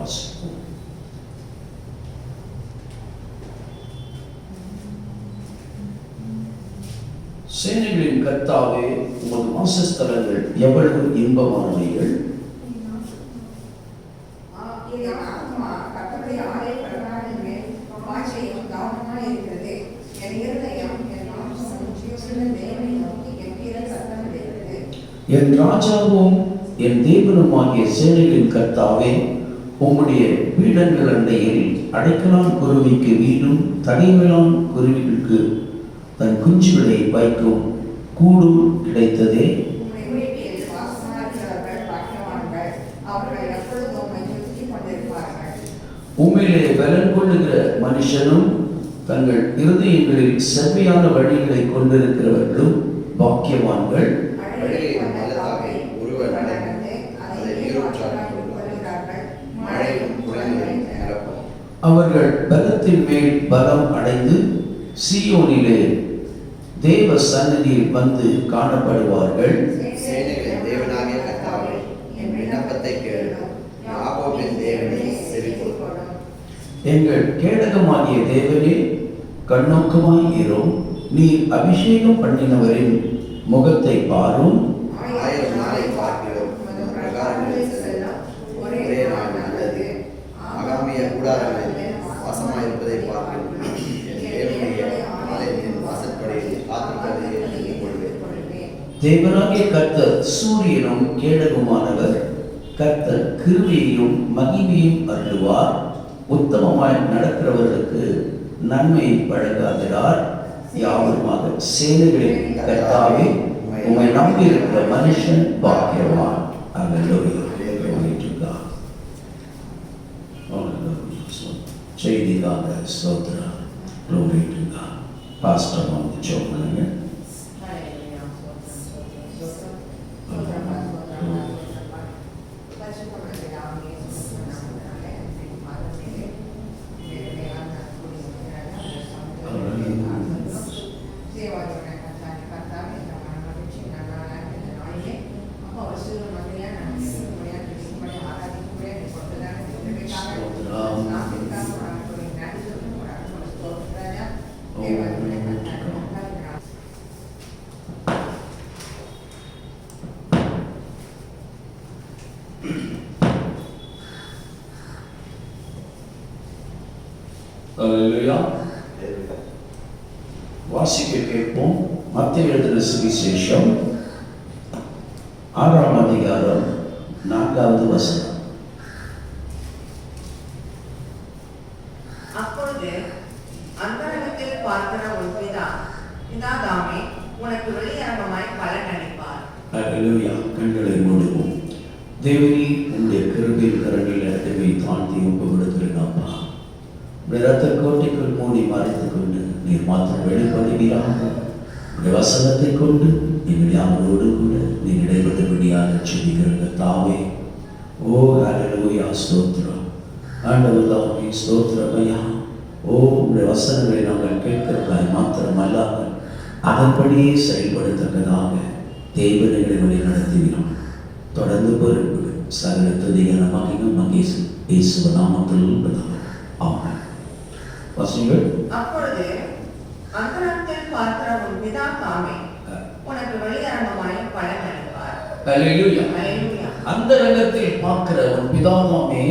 வாசிப்போம். சேனைகளின் கர்த்தாவே, உமது வாசஸ்தலங்கள் எவ்வளவு இன்பமானவைகள்! என் ராஜாவும் என் தேவனுமாகிய சேனைகளின் கர்த்தாவே, உம்முடைய பீடங்கள் அண்டையில் அடைக்கலான் குருவிக்கு வீடும் தடைமேலான் குருவிகளுக்கு தன் குஞ்சுகளை வைக்கும் கூடும் கிடைத்ததே. உம்மிலே பலன் கொள்ளுகிற மனுஷனும் தங்கள் இருதயங்களில் செவ்வையான வழிகளை கொண்டிருக்கிறவர்களும் பாக்கியவான்கள். அவர்கள் பலத்தின் மேல் பலம் அடைந்து சீயோனிலே தேவ சந்நிதியில் வந்து காணப்படுவார்கள். தேவனாகிய கர்த்தாவே, என் விண்ணப்பத்தை கேளும். யாக்கோபின் தேவனே, செவிகொடும். எங்கள் கேடகமாகிய தேவனே, கண்ணோக்கமாய் இரும். நீர் அபிஷேகம் பண்ணினவரின் முகத்தை பாரும். 1000 நாளை பார்க்கிறோம். பிரகாரங்களில் செல்லும் ஒரே நாள் நல்லது. ஆகாமிய கூடாரங்களில் வாசமாயிருப்பதை பார்க்கிறோம். என் தேவனுடைய ஆலயத்தின் வாசற்படியில் காத்திருப்பதை எண்ணிக்கொள்வேன். தேவனாகிய கர்த்தர் சூரியனும் கேடகமானவர். கர்த்தர் கிருபையையும் மகிமையும் அருளுவார். உத்தமமாய் நடக்கிறவர்களுக்கு நன்மையை வழங்காதிரார். யாவருமாக சேனைகளின் கர்த்தாவே, உம்மை நம்பியிருக்கிற மனுஷன் பாக்கியவான். அல்லேலூயா. செய்திக்காக ஸ்தோத்திரம். Glory to God. Pastor வந்து ஜெபம் பண்ணுங்க. அல்லேலூயா. வாசிக்க கேட்போம். மத்தேயு எழுதின சுவிசேஷம் 6ஆம் அதிகாரம் 4வது வசனம். அப்பொழுது அந்தரங்கத்தில் பார்க்கிற உன் பிதாதாமே உனக்கு வெளியரங்கமாய் பலன் அளிப்பார். அல்லேலூயா. கண்களை மூடுவோம். தேவனே, உம்முடைய கிருபையின் கரங்களில் இடத்தை தாழ்த்தி ஒப்புவிடுகிறேனப்பா. ரத்த கோட்டைக்குள் மூடி மறைத்துக் கொண்டு நீர் மாத்திரம் வெளிப்படுகிறாக. உடைய வசனத்தை கொண்டு எங்கள் யாவரோடு கூட நீர் இடைப்பட்டபடியாக செபிக்கிற தாவே. ஓ அல்லேலூயா. ஸ்தோத்திரம் ஆண்டவரே, ஸ்தோத்திரம் ஐயா. ஓ, உடைய வசனங்களை நாங்கள் கேட்கிறதாய் மாத்திரம் அல்லாமல் அதன்படியே செயல்படுத்தக்கதாக தேவனைகளை வழி நடத்துகிறோம். தொடர்ந்து பொறுப்பு சகல துதியான மகிழும் மகேசு இயேசு நாமத்தில் உள்ளதாக. ஆமென். வாசிங்கள். அப்பொழுது அந்தரங்கத்தில் பார்க்கிற உன் பிதாதாமே உனக்கு வெளியரங்கமாய் பலன் அளிப்பார். அல்லேலூயா. அல்லேலூயா. அந்தரங்கத்தில் பார்க்கிற உன் பிதாதாமே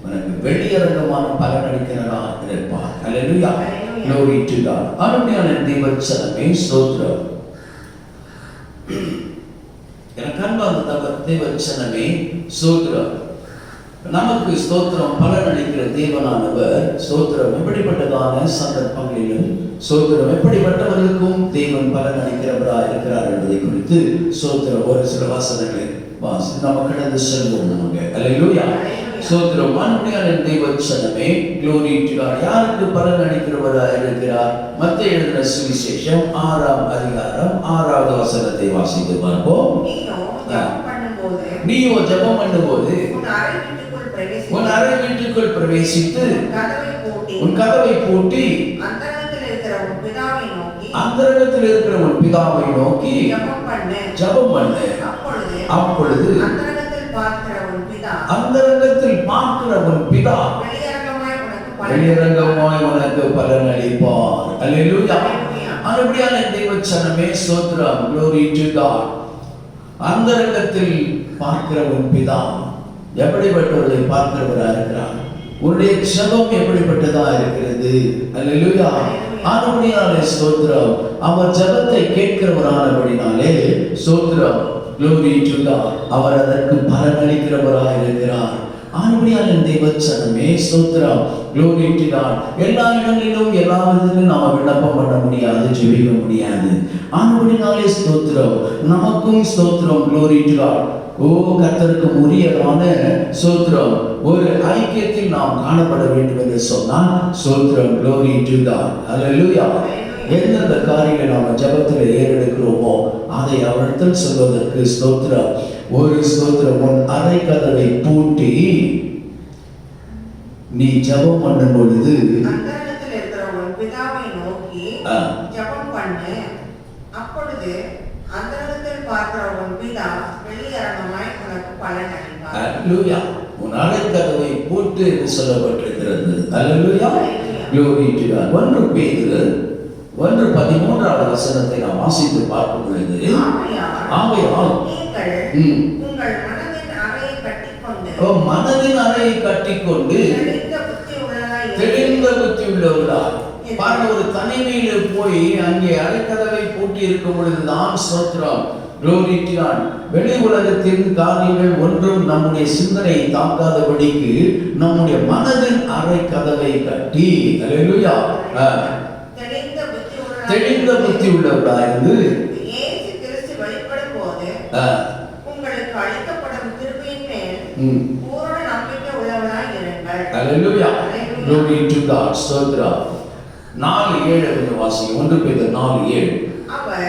உனக்கு வெளியரங்கமான பலன் அளிக்கிறவராக இருப்பார். அல்லேலூயா. Glory to God. அருமையான தேவச்சனமே ஸ்தோத்திரம். எனக்கு அன்பார்ந்த தேவச்சனமே ஸ்தோத்திரம். நமக்கு ஸ்தோத்திரம் பலன் அளிக்கிற தேவனானவர் ஸ்தோத்திரம் எப்படிப்பட்டதான சந்தர்ப்பங்களிலும் ஸ்தோத்திரம் எப்படிப்பட்டவர்களுக்கும் தேவன் பலன் அளிக்கிறவராக இருக்கிறார் என்பதை குறித்து ஸ்தோத்திரம் ஒரு சில வசனங்களை நம்ம கடந்து செல்வோம். நமக்கு அல்லேலூயா. ஸ்தோத்திரம். அருமையான தேவச்சனமே Glory to God. யாருக்கு பலன் அளிக்கிறவராக இருக்கிறார்? மத்தேயு எழுதின சுவிசேஷம் 6ஆம் அதிகாரம் 6வது வசனத்தை வாசித்து பார்ப்போம். நீயோ ஜெபம் பண்ணும்போது உன் அறை வீட்டுக்குள் பிரவேசித்து உன் கதவை பூட்டி அந்தரங்கத்தில் இருக்கிற உன் பிதாவை நோக்கி ஜெபம் பண்ணு. அப்பொழுது அந்தரங்கத்தில் பார்க்கிற உன் பிதா வெளியரங்கமாய் உனக்கு பலன் அளிப்பார். அல்லேலூயா. அப்படியான தேவச்சனமே ஸ்தோத்திரம். Glory to God. அந்தரங்கத்தில் பார்க்கிற உன் பிதா எப்படிப்பட்டவர்களை பார்க்கிறவரா இருக்கிறார்? உன்னுடைய ஜெபம் எப்படிப்பட்டதா இருக்கிறது? அல்லேலூயா. ஆனபடியாலே ஸ்தோத்திரம். அவர் ஜெபத்தை கேட்கிறவரானபடினாலே ஸ்தோத்திரம். Glory to God. அவர் அதற்கு பலன் அளிக்கிறவராக இருக்கிறார். ஆனபடியாலே தேவச்சனமே ஸ்தோத்திரம். Glory to God. எல்லா இடங்களிலும் எல்லா விதத்திலும் நாம விண்ணப்பம் பண்ண முடியாது, ஜெபிக்க முடியாது. ஆனபடியாலே ஸ்தோத்திரம். நமக்கும் ஸ்தோத்திரம். Glory to God. ஓ கர்த்தருக்கு உரியதான ஸ்தோத்திரம் ஒரு ஐக்கியத்தில் நாம் காணப்பட வேண்டும் என்று சொன்னால் ஸ்தோத்திரம். Glory to God. Hallelujah. எந்தெந்த காரியங்களை நாம் ஜெபத்தில் ஏறெடுக்கிறோமோ அதை அவரிடத்தில் சொல்வதற்கு ஸ்தோத்திரம். ஒரு ஸ்தோத்திரம் உன் அறை கதவை பூட்டி நீ ஜெபம் பண்ணும் பொழுது அந்தரங்கத்தில் இருக்கிற உன் பிதாவை நோக்கி ஜெபம் பண்ணு. அப்பொழுது அந்தரங்கத்தில் பார்க்கிற உன் பிதா வெளியரங்கமாய் உனக்கு பலன் அளிப்பார். அல்லேலூயா. உன் அறை கதவை பூட்டு என்று சொல்லப்பட்டிருக்கிறது. அல்லேலூயா. Glory to God. 1 பேதுரு 1:13 வசனத்தை நாம் வாசித்து பார்க்கும் பொழுது ஆகையால் நீங்கள் உங்கள் மனதின் அறையை கட்டிக்கொண்டு மனதின் அறையை கட்டிக்கொண்டு தெளிந்த புத்தி உள்ளவர்களாய் பாருங்க. ஒரு தனிமையில போய் அங்கே அறைக்கதவை பூட்டி இருக்கும் பொழுதுதான் ஸ்தோத்திரம். Glory to God. வெளி உலகத்தின் காரியங்கள் ஒன்றும் நம்முடைய சிந்தனையை தாக்காதபடிக்கு நம்முடைய மனதின் அறை கதவை கட்டி அல்லேலூயா தெளிந்த புத்தி உள்ளவர்களாயிருந்து இயேசு கிறிஸ்து வெளிப்படும் போது உங்களுக்கு அளிக்கப்படும் கிருபையின் மேல் பூரண நம்பிக்கை உள்ளவர்களாய் இருங்கள். அல்லேலூயா. Glory to God. ஸ்தோத்திரம். 4:7 வாசி. 1 பேதுரு 4:7. அவர்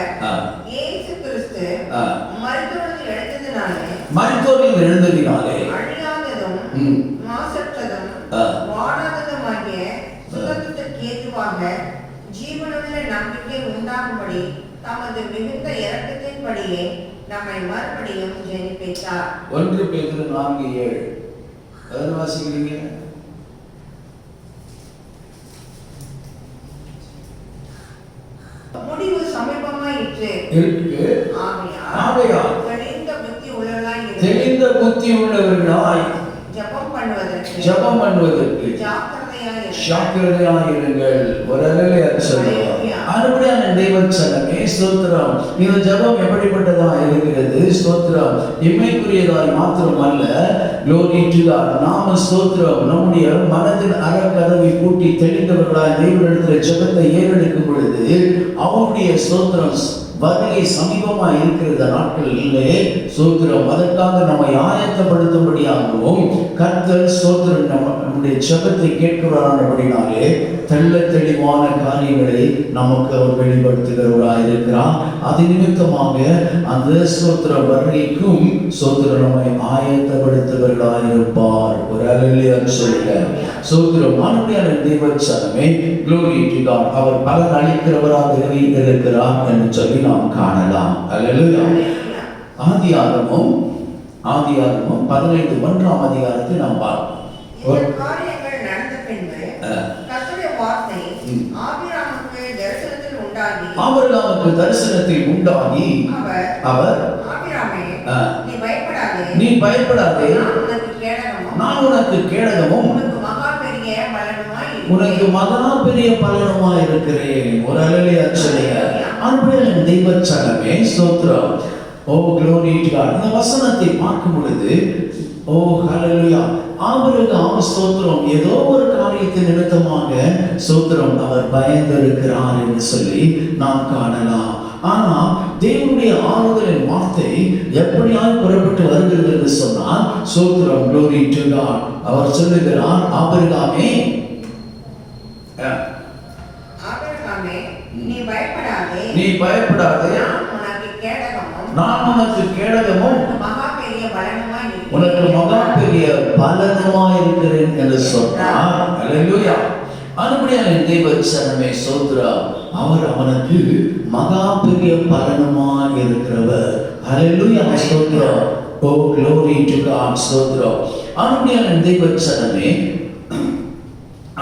இயேசு கிறிஸ்து மரித்தோரில் எழுந்ததினாலே அழியாததும் மாசற்றதும் வாடாததுமாகிய சுகத்துக்கு ஏதுவாக ஜீவனுள்ள நம்பிக்கை உண்டாகும்படி தமது மிகுந்த இரக்கத்தின்படியே நம்மை மறுபடியும் ஜெனிப்பித்தார். 1 பேதுரு 4:7. எதை வாசிக்கிறீங்க? முடிவு சமீபமாயிற்று இருக்கு. ஆகையால் தெளிந்த புத்தி உள்ளவர்களாய் ஜெபம் பண்ணுவதற்கு ஜாக்கிரதையாய் இருங்கள். ஒரு அல்லேலூயா சொல்லுவோம். அதுபடியான தேவச்சனமே ஸ்தோத்திரம். இந்த ஜெபம் எப்படிப்பட்டதா இருக்கிறது? ஸ்தோத்திரம். இம்மைக்குரியதாய் மாத்திரம் அல்ல. Glory to God. நாம ஸ்தோத்திரம் நம்முடைய மனதின் அறக்கதவை பூட்டி தெளிந்தவர்களாய் தேவனிடத்தில் ஜெபத்தை ஏறெடுக்கும் பொழுது அவருடைய ஸ்தோத்திரம் வருகை சமீபமா இருக்கிற நாட்களிலே ஸ்தோத்திரம் அதற்காக நம்மை ஆயத்தப்படுத்தும்படியாகவும் கர்த்தர் ஸ்தோத்திரம் நம்முடைய ஜெபத்தை கேட்கிறானபடினாலே தெள்ள தெளிவான காரியங்களை நமக்கு அவர் வெளிப்படுத்துகிறவராக இருக்கிறார். அது நிமித்தமாக அந்த ஸ்தோத்திர வருகைக்கும் ஸ்தோத்திரம் நம்மை ஆயத்தப்படுத்துகிறவர்களாக இருப்பார். ஒரு அல்லேலூயா சொல்லுங்க. ஸ்தோத்திரம். மானுடைய தேவச்சனமே Glory to God. அவர் பலன் அளிக்கிறவராக இருக்கிறார் என்று சொல்லி நாம் காணலாம். அல்லேலூயா. ஆதியாகமம் 15:1 அதிகாரத்தை நாம் பார்ப்போம். ஆபிரகாமுக்கு தரிசனத்தில் உண்டாகி அவர் நீ பயப்படாதே நான் உனக்கு கேடகமும் உனக்கு மகா பெரிய பலனுமாய் இருக்கிறேன். ஒரு அல்லேலூயா சொல்லுங்க. அன்புள்ள தெய்வச்சனமே ஸ்தோத்திரம். ஓ Glory to God. இந்த வசனத்தை பார்க்கும் பொழுது ஓ ஹல்லேலூயா. ஆபிரகாம் ஸ்தோத்திரம் ஏதோ ஒரு காரியத்தின் நிமித்தமாக ஸ்தோத்திரம் அவர் பயந்திருக்கிறார் என்று சொல்லி நாம் காணலாம். ஆனா தேவனுடைய ஆறுதலின் வார்த்தை எப்படியாய் புறப்பட்டு வருகிறது என்று சொன்னால் ஸ்தோத்திரம் Glory to God. அவர் சொல்லுகிறார் ஆபிரகாமே நீ பயப்படாதே நான் உனக்கு கேடகமும் உனக்கு மகா பெரிய பலனுமாய் இருக்கிறேன் என்று சொன்னார். அல்லேலூயா. அதுபடியான தேவச்சனமே ஸ்தோத்திரம். அவர் அவனுக்கு மகா பெரிய பலனுமாய் இருக்கிறவர். அல்லேலூயா. ஸ்தோத்திரம். ஓ Glory to God. ஸ்தோத்திரம். அருமையான தேவச்சனமே,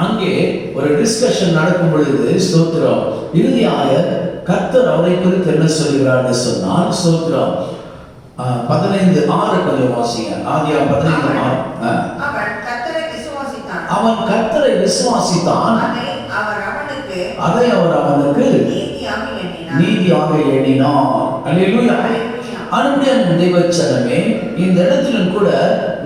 அங்கே ஒரு டிஸ்கஷன் நடக்கும் பொழுது ஸ்தோத்திரம், இறுதியாக கர்த்தர் அவரை குறித்து என்ன சொல்கிறார்னு சொன்னால், ஸ்தோத்திரம் 15:6 கொஞ்சம் வாசிங்க. ஆதியாகமம் 15:6. அவன் கர்த்தரை விசுவாசித்தான். அவன் கர்த்தரை விசுவாசித்தான், அதை அவர் அவனுக்கு நீதியாக எண்ணினார். அல்லேலூயா. அருமையான தேவச்சனமே, இந்த இடத்துல கூட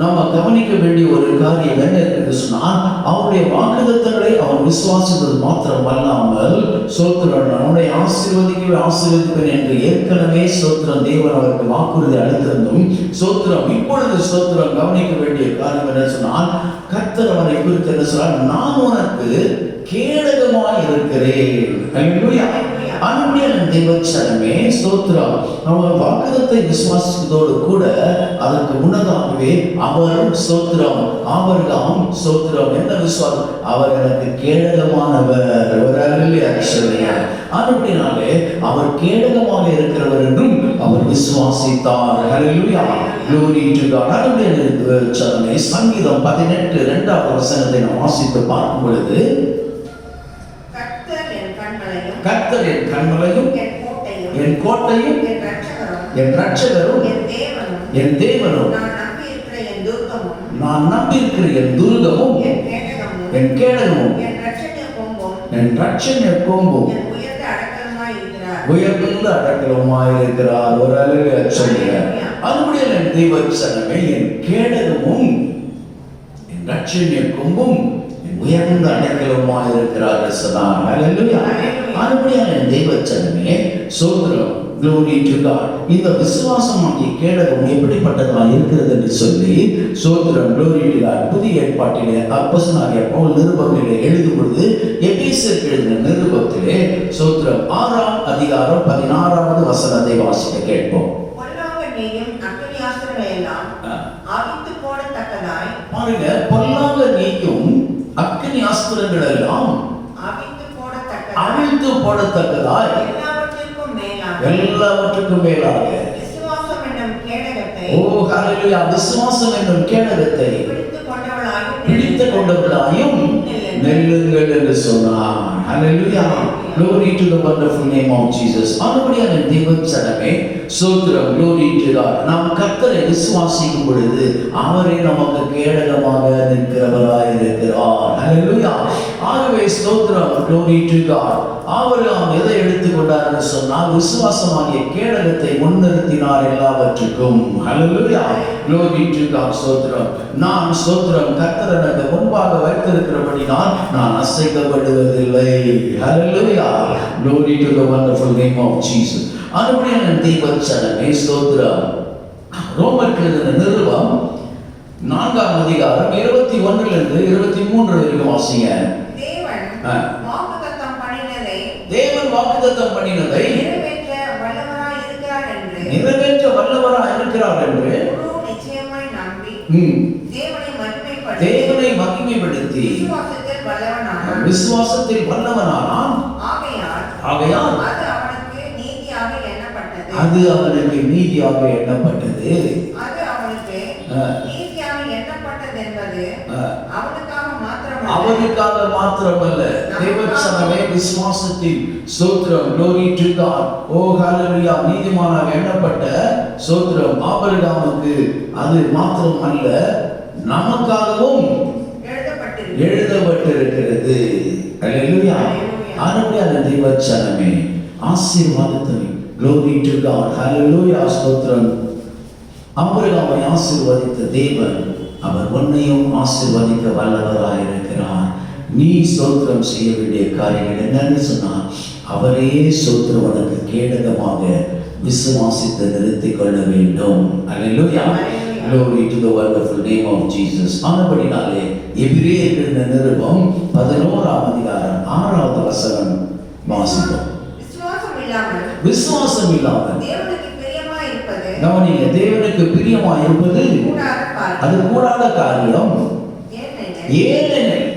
நாம கவனிக்க வேண்டிய ஒரு காரியம் என்ன என்று சொன்னால், அவருடைய வாக்குத்தத்தங்களை அவன் விசுவாசித்தது மாத்திரம் அல்லாமல், சோத்திரம் அவனை ஆசீர்வதிப்பேன் என்று ஏற்கனவே சோத்திரம் தேவன் அவருக்கு வாக்குறுதி அளித்திருந்தும், சோத்திரம் இப்பொழுது சோத்திரம் கவனிக்க வேண்டிய காரியம் என்ன சொன்னால், கர்த்தர் அவனை குறித்து என்ன சொன்னால், நான் உனக்கு கேடகமாய் இருக்கிறேன். அல்லேலூயா. அருமையான தேவச்சனமே, ஸ்தோத்திரம், அவர் வாக்குத்தத்தை விசுவாசித்ததோடு கூட அதற்கு முன்னதாகவே அவர் ஸ்தோத்திரம் ஆபிரகாம் ஸ்தோத்திரம் என்ன விசுவாசம், அவர் எனக்கு கேடகமானவர். அப்படினாலே அவர் கேடகமாக இருக்கிறவர் என்றும் அவர் விசுவாசித்தார். ஹல்லேலூயா. Glory to God. அருமையான தேவச்சனமே, சங்கீதம் 18:2 நாம் வாசித்து பார்க்கும் பொழுது, கர்த்தர் என் கண்மலையும் என் கோட்டையும் என் இரட்சகரும் என் தேவனும் நான் நம்பியிருக்கிற என் துர்கமும் என் கேடகமும் என் இரட்சணிய கொம்பும் உயர்ந்த அடக்கலமாய் இருக்கிறார். ஒரு அழகு சொல்லுங்க. அதுபடியே என் தேவச்சனமே, என் கேடகமும் என் இரட்சணிய கொம்பும் உயர்ந்த அடைக்கலமாய் இருக்கிறார்கள் சொன்னார். ஹல்லேலூயா. அருமையான தேவச்சனமே, சோத்திரம், glory to God. இந்த விசுவாசமாகிய கேடகம் எப்படிப்பட்டதாக இருக்கிறது என்று சொல்லி சோத்திரம், glory to God. புதிய ஏற்பாட்டிலே அப்போஸ்தலனாகிய பவுல் நிருபங்களிலே எழுதும் பொழுது, எபேசியருக்கு எழுதின நிருபத்திலே சோத்திரம் 6ஆம் அதிகாரம் 16வது வசனத்தை வாசிக்க கேட்போம். பாருங்க, பொல்லாத நீயும் அக்கினி அஸ்திரங்கள் எல்லாம் அவிழ்த்து போடத்தக்கதாய் எல்லாவற்றுக்கும் மேலாக விசுவாசம் என்னும் கேடகத்தை பிடித்துக் கொண்டவர்களாயும் நெல்லுங்கள் என்று சொன்னார். Hallelujah. Glory to the wonderful name of Jesus. ஆனபடியான தேவச்சனமே, சோத்திரம், glory to God. நாம் கர்த்தரை விசுவாசிக்கும் பொழுது அவரே நமக்கு கேடகமாக நிற்கிறவராய் இருக்கிறார். Hallelujah. ஆகவே ஸ்தோத்திரம், glory to God. ஆபிரகாம் எதை எடுத்துக்கொண்டார் என்று சொன்னால், விசுவாசமாகிய கேடகத்தை முன்னிறுத்தினார் எல்லாவற்றுக்கும். Hallelujah. Glory to God. ஸ்தோத்திரம், நான் ஸ்தோத்திரம் கர்த்தர் எனக்கு முன்பாக வைத்திருக்கிறபடினால் நான் அசைக்கப்படுவதில்லை. Hallelujah. Glory to the wonderful name of Jesus. அருமையான தேவச்சனமே, ஸ்தோத்திரம், ரோமருக்கு எழுதின நிருபம் 4ஆம் அதிகாரம் 21 23 வரைக்கும் வாசிங்க. தேவன் வாக்குத்தத்தம் பண்ணினதை நிறைவேற்ற வல்லவராய் இருக்கிறார் என்று தேவனை மகிமைப்படுத்தி விசுவாசத்தில் வல்லவனானான். ஆகையால் அது அவனுக்கு நீதியாக எண்ணப்பட்டது. அவனுக்காக மாத்திரமல்ல, தேவச்சனமே, விசுவாசத்தில் ஸ்தோத்திரம், glory to God. ஓ ஹalleluya. நீதிமானாக எண்ணப்பட்ட ஸ்தோத்திரம் ஆபிரகாமுக்கு அது மாத்திரம் அல்ல, நமக்காகவும் எழுதப்பட்டிருக்கிறது. ஹalleluya. அருமையான தேவச்சனமே, ஆசீர்வாதத்தை, glory to God. ஹalleluya. ஸ்தோத்திரம், ஆபிரகாமை ஆசீர்வதித்த தேவன் அவர் உன்னையும் ஆசீர்வதிக்க வல்லவராயிருக்கிறார். நீ ஸ்தோத்திரம் செய்ய வேண்டிய காரியங்கள் என்னன்னு சொன்னால், அவரே ஸ்தோத்திரம் உனக்கு கேடகமாக விசுவாசித்து நிறுத்திக் கொள்ள வேண்டும். அல்லேலூயா. Glory to the wonderful name of Jesus. ஆனபடினாலே எபிரேயர் நிருபம் 11ஆம் அதிகாரம் 6வது வசனம் வாசிப்போம். விசுவாசம் இல்லாமல் கவனிங்க, தேவனுக்கு பிரியமாய் இருப்பது அது கூடாத காரியம். ஏனெனில்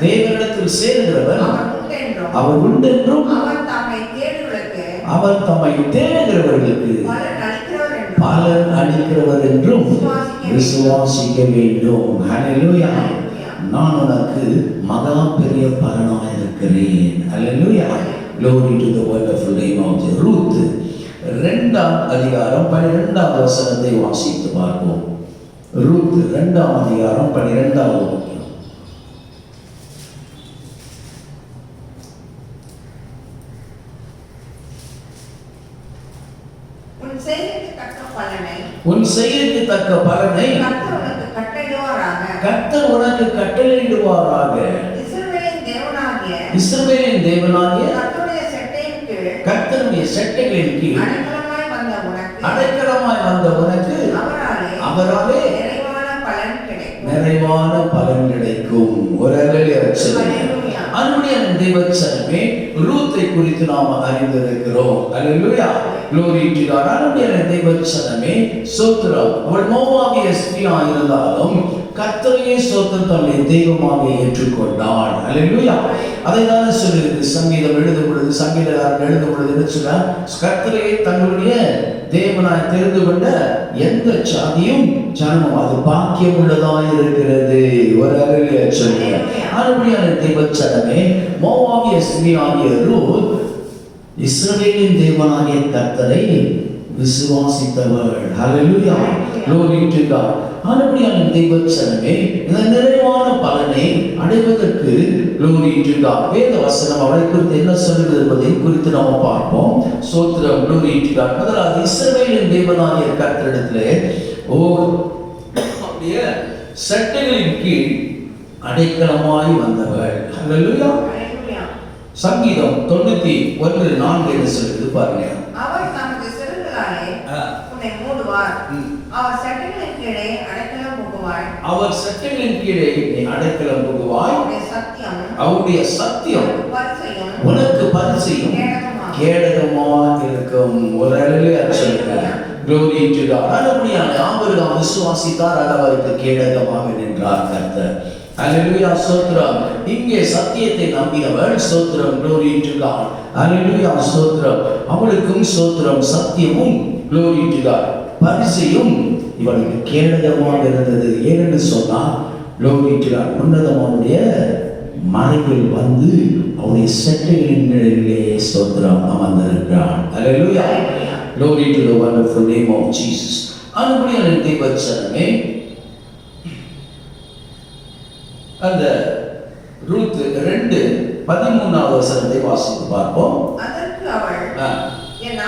தேவனிடத்தில் சேர்கிறவன் அவர் உண்டென்றும் அவர் தம்மை தேடுகிறவர்களுக்கு பலன் அளிக்கிறவர் என்றும் விசுவாசிக்க வேண்டும். ஹல்லேலூயா. நான் உனக்கு மகா பெரிய பலனாய் இருக்கிறேன். ஹல்லேலூயா. Glory to the wonderful name of the Ruth. 2ஆம் அதிகாரம் 12ஆம் வசனத்தை வாசித்து பார்ப்போம். ரூத் 2ஆம் அதிகாரம் 12ஆவது வசனம். உன் செயலுக்கு தக்க பலனை கர்த்தர் உனக்கு கட்டளையிடுவாராக. இஸ்ரவேலின் தேவனாகிய கர்த்தருடைய செட்டைகளின் கீழ் அடைக்கலமாய் வந்த உனக்கு அவராலே நிறைவான பலன் கிடைக்கும். ஒரு அன்புடைய தேவச்சனமே, ரூத்தை குறித்து நாம் அறிந்திருக்கிறோம். அல்லேலூயா. Glory to God. அன்புடைய தேவச்சனமே, ஸ்தோத்திரம். அவள் மோவாபிய ஸ்திரியா இருந்தாலும் கர்த்தரையே ஸ்தோத்திரம் தன்னுடைய தெய்வமாக ஏற்றுக்கொண்டாள். அல்லேலூயா. அதை தான் சொல்லுகிறது சங்கீதம் எழுதும் பொழுது, சங்கீதக்காரன் எழுதும் பொழுது என்ன சொல்றார்? கர்த்தரையே தன்னுடைய தேவனாய் தெரிந்து கொண்ட எந்த சாதியும் ஜனமும் அது பாக்கியம் உள்ளதாய் இருக்கிறது. ஒரு அருளிய சொல்லுங்க. அருமையான தேவச்சனமே, மோவாபிய ஸ்திரியாகிய ரூத் இஸ்ரவேலின் தேவனாகிய கர்த்தரை விசுவாசித்தவள். ஹல்லேலூயா. Glory to God. அருமையான தேவச்சனமே, இந்த நிறைவான பலனை அடைவதற்கு Glory to God. வேத வசனம் அவளை குறித்து என்ன சொல்கிறது என்பதை குறித்து நாம் பார்ப்போம். ஸ்தோத்திரம். Glory to God. முதலாவது இஸ்ரவேலின் தேவனாகிய கர்த்தரிடத்திலே அப்படியே சட்டைகளின் கீழ் அடைக்கலமாய் வந்தவள். ஹல்லேலூயா. சங்கீதம் 91:4 என்ன சொல்லுது பாருங்க. அவர் தமது சிறகுகளாலே உன்னை மூடுவார். அவர் சட்டைகளின் கீழே அடைக்கலம் புகுவாய். அவர் சட்டைகளின் கீழே நீ அடைக்கலம் புகுவாய். அவருடைய சத்தியம் உனக்கு பரிசையும் கேடகமாக இருக்கும். ஒரு அருளிய சொல்லுங்க. Glory to God. அருமையான ஆபிரகாம் விசுவாசித்தார், அவருக்கு கேடகமாக நின்றார் கர்த்தர். Hallelujah. ஸ்தோத்திரம். இங்கே சத்தியத்தை நம்பினவள். ஸ்தோத்திரம். Glory to God. Hallelujah. ஸ்தோத்திரம். அவளுக்கும் ஸ்தோத்திரம் சத்தியமும் Glory to God பரிசையும் இவளுக்கு கேடகமாக இருந்தது. ஏனென்று சொன்னால் Glory to God உன்னதமானுடைய மறைவில் வந்து அவருடைய செட்டைகளின் நிழலிலே ஸ்தோத்திரம் அமர்ந்திருக்கிறான். Hallelujah. Glory to the wonderful name of Jesus. அன்புடைய தேவச்சனமே, அந்த ரூத் 2:13 வசனத்தை வாசித்து பார்ப்போம். அதற்கு அவள், என்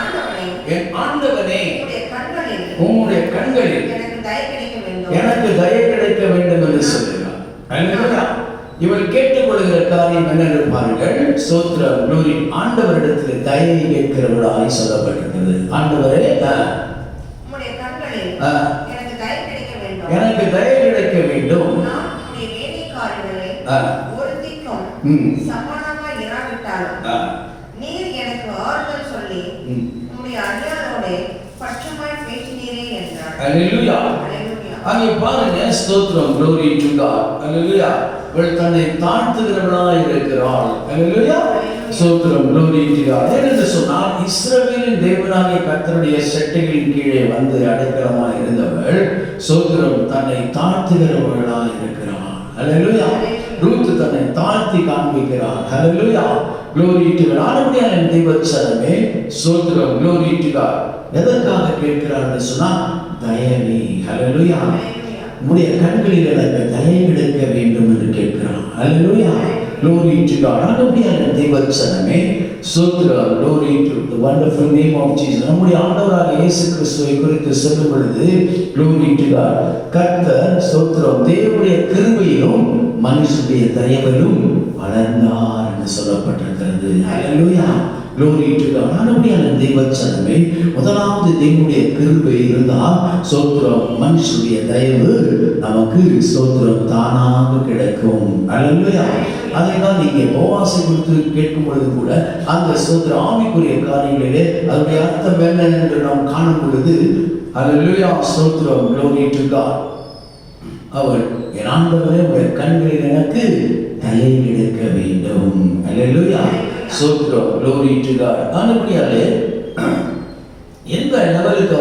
ஆண்டவனே, உம்முடைய கண்களில் எனக்கு தயை கிடைக்க வேண்டும் என்று சொல்கிறார். அல்லேலூயா. இவள் கேட்டுக்கொள்கிற காரியம் என்னென்று பாருங்கள். ஸ்தோத்திரம். glory. ஆண்டவரிடத்தில் தயை கேட்கிறவளாய் சொல்லப்பட்டிருக்கிறது. ஆண்டவரே, உம்முடைய கண்களில் எனக்கு தயை கிடைக்க வேண்டும். சமானமாய் இராவிட்டாலும் நீர் எனக்கு ஆறுதல் சொல்லி உம்முடைய அடியாரோட பட்சமாய் பேசினீரே என்றார். அல்லேலூயா. அங்கே பாருங்க. ஸ்தோத்திரம். glory to God. அல்லேலூயா. அவள் தன்னை தாழ்த்துகிறவளாய் இருக்கிறாள். அல்லேலூயா. ஸ்தோத்திரம். glory to God. என்று சொன்னால் இஸ்ரவேலின் தேவனாகிய கர்த்தருடைய செட்டைகளின் கீழே வந்து அடைக்கலமாய் இருந்தவள் ஸ்தோத்திரம் தன்னை தாழ்த்துகிறவளாய் இருக்கிறாள். அல்லேலூயா. ரூத் தன்னை தாழ்த்தி காண்பிக்கிறார். ஹல்லேலூயா. glory to God. ஆண்டவரே தேவச்சனமே, ஸ்தோத்திரம். glory to God. எதற்காக கேட்கிறார் என்று சொன்னா தயவே. ஹல்லேலூயா. உம்முடைய கண்களில் எனக்கு தயை கிடைக்க வேண்டும் என்று கேட்கிறார். ஹல்லேலூயா. glory to God. ஆண்டவரே தேவச்சனமே, ஸ்தோத்திரம். glory to the wonderful name of Jesus. நம்முடைய ஆண்டவராகிய இயேசு கிறிஸ்துவை குறித்து சொல்லும் பொழுது glory to God. கர்த்தர் ஸ்தோத்திரம் தேவனுடைய கிருபையிலும் மனுஷனுடைய தயவிலும் வளர்ந்தார் என்று சொல்லப்பட்டிருக்கிறது. ஹல்லேலூயா. glory to God. ஆண்டவரே தேவச்சனமே, முதலாவது தேவனுடைய கிருபை இருந்தால் ஸ்தோத்திரம் மனுஷனுடைய தயவு நமக்கு ஸ்தோத்திரம் தானாக கிடைக்கும். ஹல்லேலூயா. அதைதான் நீங்க போவாசை குறித்து கேட்கும் பொழுது கூட அந்த ஸ்தோத்திர ஆவிக்குரிய காரியங்களிலே அதனுடைய அர்த்தம் என்ன என்று நாம் காணும் பொழுது ஹல்லேலூயா. ஸ்தோத்திரம். glory to God. அவள் என் ஆண்டவரே உடைய கண்களில் எனக்கு தயை கிடைக்க வேண்டும். அல்லேலூயா. ஸ்தோத்திரம். glory to God. ஆண்டவரே எந்த லெவலுக்கு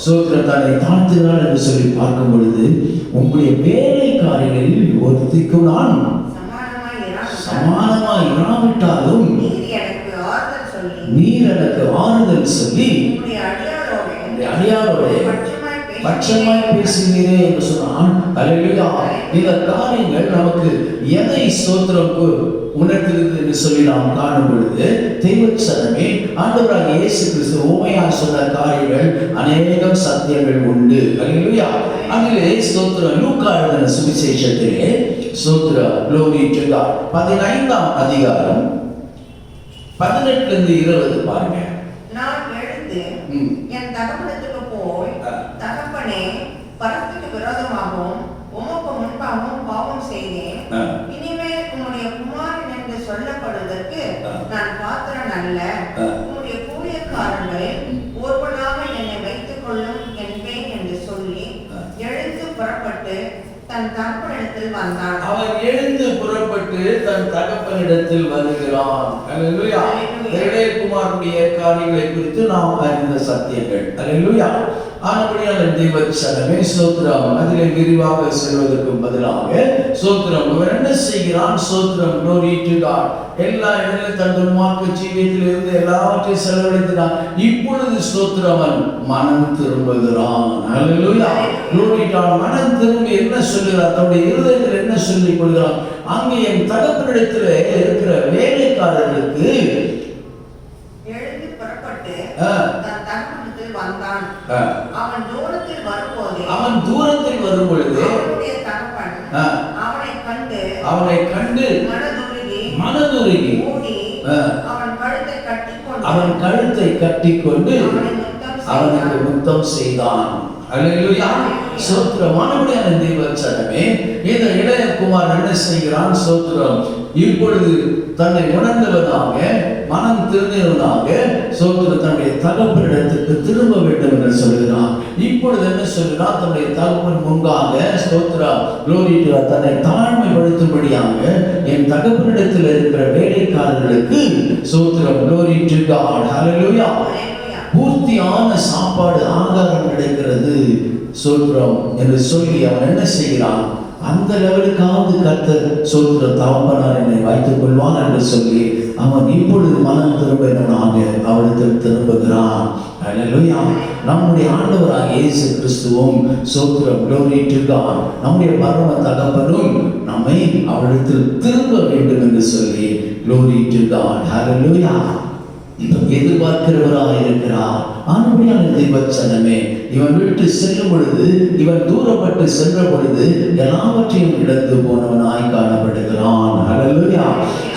ஸ்தோத்திரம் தன்னை தாழ்த்துகிறார் என்று சொல்லி பார்க்கும் பொழுது, உங்களுடைய வேலைக்காரிகளில் ஒருத்திக்கும் நான் சமானமாய் இராவிட்டாலும் நீர் எனக்கு ஆறுதல் சொல்லி அடியாரோட பட்சமாய் பேசுகிறே என்று சொன்னான். அல்லேலூயா. இந்த காரியங்கள் நமக்கு எதை ஸ்தோத்திரம் உணர்த்துகிறது என்று சொல்லி நாம் காணும் பொழுது, தெய்வச்சனமே ஆண்டவராகிய இயேசு கிறிஸ்து உண்மையாக சொன்ன காரியங்கள் அநேகம் சத்தியங்கள் உண்டு. அல்லேலூயா. அதிலே ஸ்தோத்திரம் லூக்கா எழுதின சுவிசேஷத்திலே ஸ்தோத்திரம் glory to God 15ஆம் அதிகாரம் 18 20 பாருங்க. நான் எழுந்து என் தகப்பனுக்கு போய், தகப்பனே, பரத்துக்கு விரோதமாகவும் உமக்கு முன்பாகவும் பாவம் செய்தேன். இனிமேல் உம்முடைய குமாரன் என்று சொல்லப்படுவதற்கு நான் பாத்திரன் அல்ல. உம்முடைய ஊழியக்காரர்களை ஒருவனாக என்னை வைத்துக் கொள்ளும் என்பேன் என்று சொல்லி எழுந்து புறப்பட்டு தன் தகப்பனிடத்தில் வந்தான். அவன் எழுந்து புறப்பட்டு தன் தகப்பனிடத்தில் வருகிறான். அல்லேலூயா. இளையகுமாரனுடைய காரியங்களை குறித்து நாம் அறிந்த சத்தியங்கள். அல்லேலூயா. ஆனபடியால் தெய்வச்சனமே ஸ்தோத்திரம். அதிலே விரிவாக செல்வதற்கு பதிலாக ஸ்தோத்திரம் அவன் என்ன செய்கிறான்? ஸ்தோத்திரம் glory to God. எல்லா இடங்களிலும் தன் துன்மார்க்க ஜீவியத்தில் இருந்து எல்லாவற்றையும் செலவழித்தான். இப்பொழுது ஸ்தோத்திரம் அவன் மனம் திரும்புகிறான். அல்லேலூயா. glory to God. மனம் திரும்பி என்ன சொல்லுகிறார்? தன்னுடைய இருதயத்தில் என்ன சொல்லிக் கொள்கிறான்? அங்கே என் தகப்பனிடத்தில் இருக்கிற வேலைக்காரர்களுக்கு எழுந்து புறப்பட்டு தன் தகப்பனிடத்தில் வந்தான். அவன் தூரத்தில் வரும்பொழுது அவனுடைய தகப்பன் அவனை கண்டு மனதுருகி அவன் கழுத்தை கட்டிக்கொண்டு அவனுக்கு முத்தம் செய்தான். அல்லேலூயா. ஸ்தோத்திரமானபடியான தெய்வச்சனமே, இந்த இளையகுமாரன் என்ன செய்கிறான்? ஸ்தோத்திரம் இப்பொழுது தன்னை உணர்ந்தவனாக மனம் திருந்தியவனாக ஸ்தோத்திரம் தன்னுடைய தகப்பனிடத்துக்கு திரும்ப வேண்டும் என்று சொல்கிறான். இப்பொழுது என்ன சொல்கிறான்? தன்னுடைய தகப்பன் முன்பாக ஸ்தோத்திரம் glory to God தன்னை தாழ்மைப்படுத்தும்படியாக என் தகப்பனிடத்தில் இருக்கிற வேலைக்காரர்களுக்கு ஸ்தோத்திரம் glory to God. ஹல்லேலூயா. பூர்த்தியான சாப்பாடு ஆகாரம் கிடைக்கிறது ஸ்தோத்திரம் என்று சொல்லி அவன் என்ன செய்கிறான்? அந்த லெவலுக்காவது கர்த்தர் ஸ்தோத்திரம் தகப்பனார் என்னை வைத்துக் கொள்வான் என்று சொல்லி அவன் இப்பொழுது மனம் திரும்பினவனாக அவளுக்கு திரும்புகிறான். அல்லேலூயா. நம்முடைய ஆண்டவராகிய இயேசு கிறிஸ்துவும் ஸ்தோத்திரம் glory to God நம்முடைய பரம தகப்பனும் நம்மை அவளிடத்தில் திரும்ப வேண்டும் என்று சொல்லி glory to God. ஹல்லேலூயா. எதிர்பார்க்கிறவராக இருக்கிறார். ஆனபடியான தெய்வச்சனமே, இவன் விட்டு செல்லும் பொழுது, இவன் தூரப்பட்டு சென்ற பொழுது எல்லாவற்றையும் இழந்து போனவனாய் காணப்படுகிறான். ஹல்லேலூயா.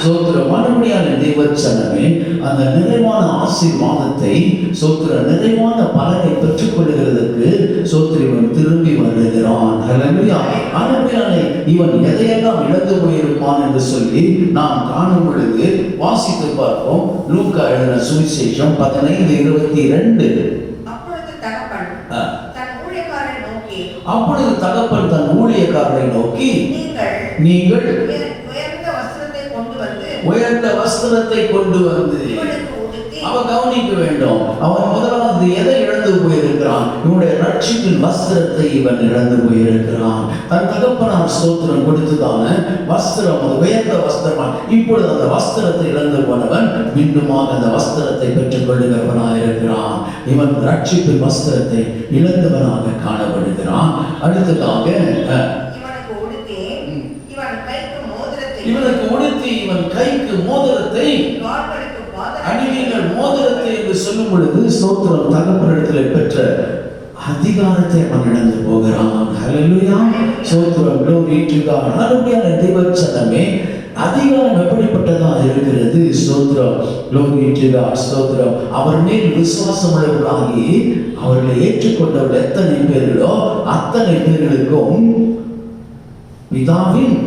ஸ்தோத்திரம். ஆனபடியான தெய்வச்சனமே, அந்த நிறைவான ஆசீர்வாதத்தை ஸ்தோத்திரம் நிறைவான பலனை பெற்றுக் கொள்கிறதுக்கு ஸ்தோத்திரம் திரும்பி வருகிறான். ஹல்லேலூயா. ஆனபடியான இவன் எதையெல்லாம் இழந்து போயிருப்பான் என்று சொல்லி நாம் காணும் பொழுது வாசித்து பார்ப்போம். லூக்கா எழுதின சுவிசேஷம் 15:22. அப்பொழுது தகப்பன் தன் ஊழியக்காரரை நோக்கி, நீங்கள் உயர்ந்த வஸ்திரத்தை கொண்டு வந்து அவன் கவனிக்க வேண்டும். அவன் முதலாவது எதை இழந்து போயிருக்கிறான்? இவனுடைய ரட்சிப்பின் வஸ்திரத்தை இவன் இழந்து போயிருக்கிறான். தன் தகப்பனார் ஸ்தோத்திரம் கொடுத்ததான வஸ்திரம், அது உயர்ந்த வஸ்திரமா. இப்பொழுது அந்த வஸ்திரத்தை இழந்து போனவன் மீண்டுமாக அந்த வஸ்திரத்தை பெற்றுக் கொள்ளுகிறவனாக இருக்கிறான். இவன் ரட்சிப்பின் வஸ்திரத்தை இழந்தவனாக காணப்படுகிறான். அடுத்ததாக இவனுக்கு உடுத்தி இவன் கைக்கு மோதிரத்தை அணிவீர்கள். மோதிரத்தை என்று சொல்லும் பொழுது ஸ்தோத்திரம் தகப்பனிடத்தில் பெற்ற அதிகாரத்தை அவன் இழந்து போகிறான். ஹல்லேலூயா. ஸ்தோத்திரம் glory to God. அருமையான தெய்வச்சனமே, அதிகாரம் எப்படிப்பட்டதா இருக்கிறது? ஸ்தோத்திரம் glory to God. ஸ்தோத்திரம் அவர் மேல் விசுவாசம் உள்ளவர்களாகி அவர்களை ஏற்றுக்கொண்டவர்கள் எத்தனை பேர்களோ அத்தனை பேர்களுக்கும் பிதாவின்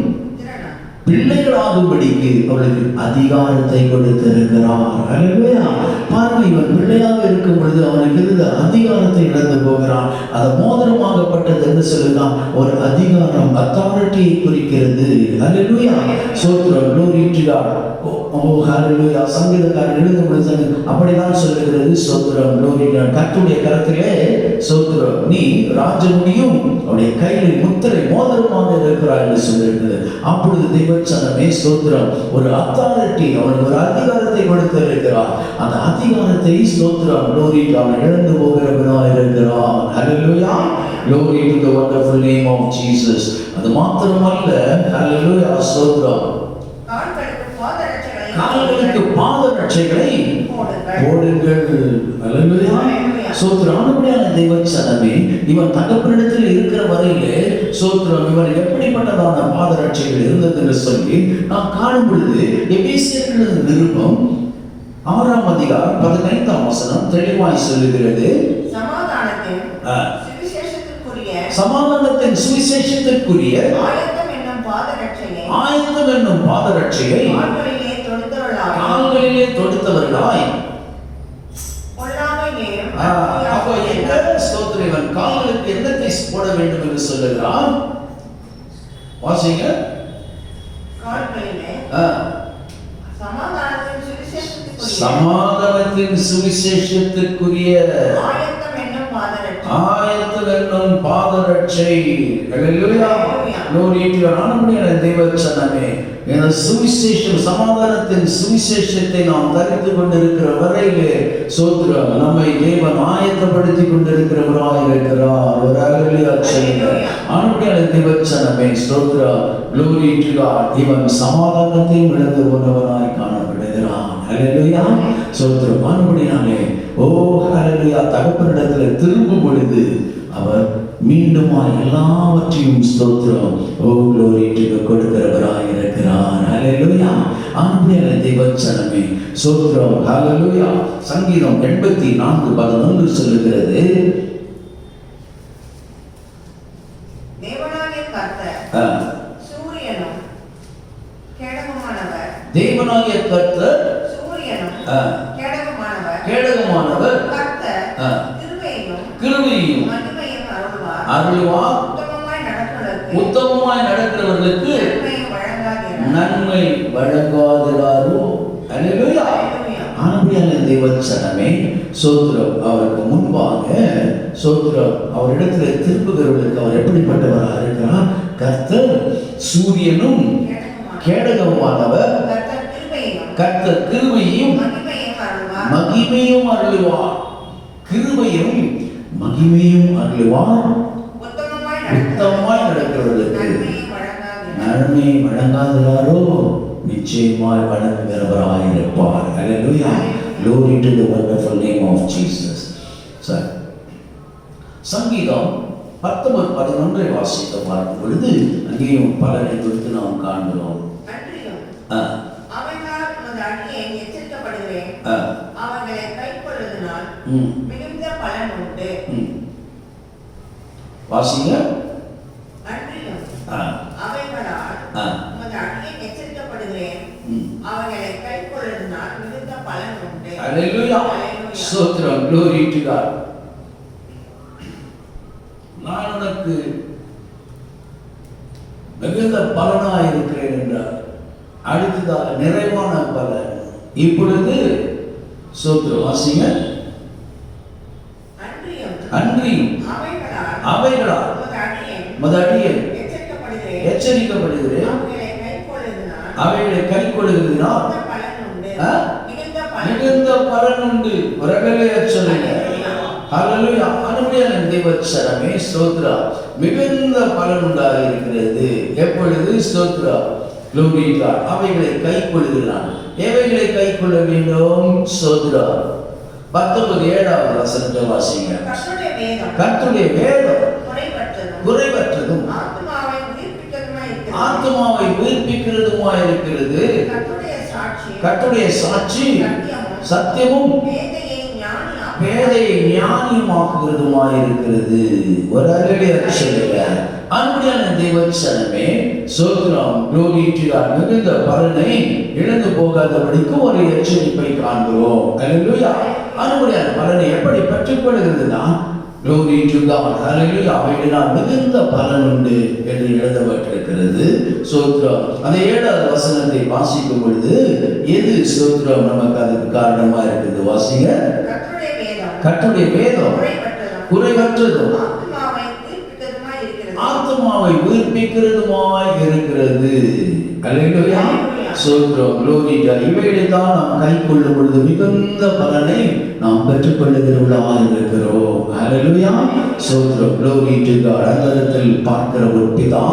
பிள்ளைகளாகும்படிக்கு அவளுக்கு அதிகாரத்தை கொடுத்திருக்கிறார். அல்லேலூயா. பாருங்க, இவன் பிள்ளையாக இருக்கும் பொழுது அவனுக்கு இருந்த அதிகாரத்தை இழந்து போகிறான். அது மோதிரமாகப்பட்டது என்று சொல்லுகிறான். ஒரு அதிகாரம், அத்தாரிட்டியை குறிக்கிறது. அல்லேலூயா. ஸ்தோத்திரம். glory to God. ஓ ஹalleluya. சங்கீதக்காரன் எழுதும் பொழுது அப்படிதான் சொல்லுகிறது. ஸ்தோத்திரம். glory to God. கர்த்தருடைய கரத்திலே ஸ்தோத்திரம், நீ ராஜமுடியும் அவருடைய கையில் முத்திரை மோதிரமாக இருக்கிறாய் என்று சொல்லியிருக்கிறது. அப்பொழுது தெய்வச்சனமே ஸ்தோத்திரம், ஒரு அத்தாரிட்டி, அவனுக்கு ஒரு அதிகாரத்தை கொடுத்திருக்கிறார். அந்த அதிகாரத்தை ஸ்தோத்திரம் glory to God, அவன் இழந்து போகிறவனாக இருக்கிறான். ஹalleluya. glory to the wonderful name of Jesus. அது மாத்திரமல்ல, ஹalleluya, ஸ்தோத்திரம், கால்களுக்கு பாதரட்சைகளை போடுங்கள். அல்லேலூயா. ஸ்தோத்திரம். ஆனபடியான தெய்வச்சனமே, இவன் தகப்பனிடத்தில் இருக்கிற வரையிலே ஸ்தோத்திரம், இவன் எப்படிப்பட்டதான பாதரட்சைகள் இருந்தது என்று சொல்லி நாம் காணும் பொழுது எபேசியர்கள் நிருபம் 6ஆம் அதிகாரம் 15ஆம் வசனம் தெளிவாய் சொல்லுகிறது. சமாதானத்தின் சுவிசேஷத்திற்குரிய ஆயத்தம் என்னும் பாதரட்சையை கால்களிலே தொடுத்தவர்களாய். அப்போ என்ன ஸ்தோத்திரம், இவன் கால்களுக்கு என்னத்தை போட வேண்டும் என்று சொல்லுகிறான். வாசிங்க. சமாதானத்தின் சுவிசேஷத்திற்குரிய ஆயத்தம் என்னும் பாதரட்சை. அல்லேலூயா. glory to God. ஆனபடியான தெய்வச்சனமே, இந்த சுவிசேஷம், சமாதானத்தின் சுவிசேஷத்தை நாம் தரித்து கொண்டிருக்கிற வரையிலே ஸ்தோத்திரம், நம்மை தேவன் ஆயத்தப்படுத்தி கொண்டிருக்கிறவராய் இருக்கிறார். ஒரு அல்லேலூயா சொல்லுங்க. ஆனபடியான தெய்வச்சனமே ஸ்தோத்திரம், glory to God. இவன் சமாதானத்தை இழந்து போனவனாய் காணப்படுகிறான். அல்லேலூயா. ஸ்தோத்திரம். ஆனபடியாலே ஓ ஹalleluya, தகப்பனிடத்தில் திரும்பும் பொழுது அவர் மீண்டுமாய் எல்லாவற்றையும் ஸ்தோத்திரம் ஓ glory to God கொடுக்கிறவராய் இருக்கிறார். ஹalleluya. ஆனபடியான தெய்வச்சனமே ஸ்தோத்திரம். ஹalleluya. சங்கீதம் 84:11 சொல்லுகிறது, தேவனாகிய கர்த்தர் சூரியனும் கேடகமானவர் கிருபையும் அருள்வார். உத்தமமாய் நடக்கிறவர்களுக்கு நன்மை வழங்காதிராரோ. அல்லேலூயா. ஆனபடியான தெய்வச்சனமே ஸ்தோத்திரம், அவருக்கு முன்பாக ஸ்தோத்திரம், அவரிடத்தில் திரும்புகிறவர்களுக்கு அவர் எப்படிப்பட்டவராக இருக்கிறார். கர்த்தர் சூரியனும் கேடகமானவர், கர்த்தர் கிருபையும் மகிமையும் அருளுவார். கிருபையும் மகிமையும் அருளுவார். உத்தமமாய் நடக்கிறவர்களுக்கு நன்மை வழங்காதிராரோ, நிச்சயமாய் வழங்குகிறவராய் இருப்பார். அல்லேலூயா. glory to the wonderful name of Jesus. சரி, சங்கீதம் 19:11 வாசித்து பார்க்கும் பொழுது அங்கேயும் பலனை குறித்து நாம் காண்கிறோம். வாசிங்க. அல்லேலூயா. ஸ்தோத்திரம். glory to God. நான் உனக்கு மிகுந்த பலனாய் இருக்கிறேன் என்றார். அடுத்ததாக நிறைவான பலன். இப்பொழுது ஸ்தோத்திரம். வாசிங்க. அன்றியும் அவைகளால் மதடியேன் எச்சரிக்கப்படுகிறேன், அவைகளை கைக்கொள்ளுகிறதினால் மிகுந்த பலன் உண்டு. சொல்லுங்க. ஹalleluya. அனுபவியான தெய்வச்சனமே ஸ்தோத்திரம், மிகுந்த பலன் உண்டாக இருக்கிறது. எப்பொழுது ஸ்தோத்திரம் glory to God. அவைகளை கைக்கொள்ளுகிறான். எவைகளை கைக்கொள்ள வேண்டும்? ஸ்தோத்திரம். 19:7 வசனத்தை வாசிங்க. கர்த்தருடைய வேதம் குறைவற்றதும் ஆத்மாவை உயிர்ப்பிக்கிறதுமாய் இருக்கிறது. கர்த்தருடைய சாட்சி சத்தியமும் பேதையை ஞானியமாக்குகிறதுமாய் இருக்கிறது. ஒரு அருளிய சொல்லுங்க. அன்புடைய தேவச்சனமே சோத்ரம் glory to God. மிகுந்த பலனை இழந்து போகாதபடிக்கு ஒரு எச்சரிப்பை காண்கிறோம். அல்லேலூயா. அன்புடைய பலனை எப்படி பெற்றுக்கொள்கிறதுனா glory to God. அல்லேலூயா. அவைகளினால் மிகுந்த பலன் உண்டு என்று எழுதப்பட்டிருக்கிறது. சோத்ரம் அந்த 7வது வசனத்தை வாசிக்கும் பொழுது எது சோத்ரம் நமக்கு அதுக்கு காரணமா இருக்குது? வாசிங்க. கர்த்தருடைய வேதம் குறைவற்றதும் ஆத்மாவை உயிர்ப்பிக்கிறதுமாய் இருக்கிறது. அல்லேலூயா. சோத்ரம் glory to God. இவைகளை தான் நாம் கை கொள்ளும் பொழுது மிகுந்த பலனை நாம் பெற்றுக்கொள்ளுகிறவர்களாக இருக்கிறோம். அல்லேலூயா. சோத்ரம் glory to God. அந்தரத்தில் பார்க்கிற ஒரு பிதா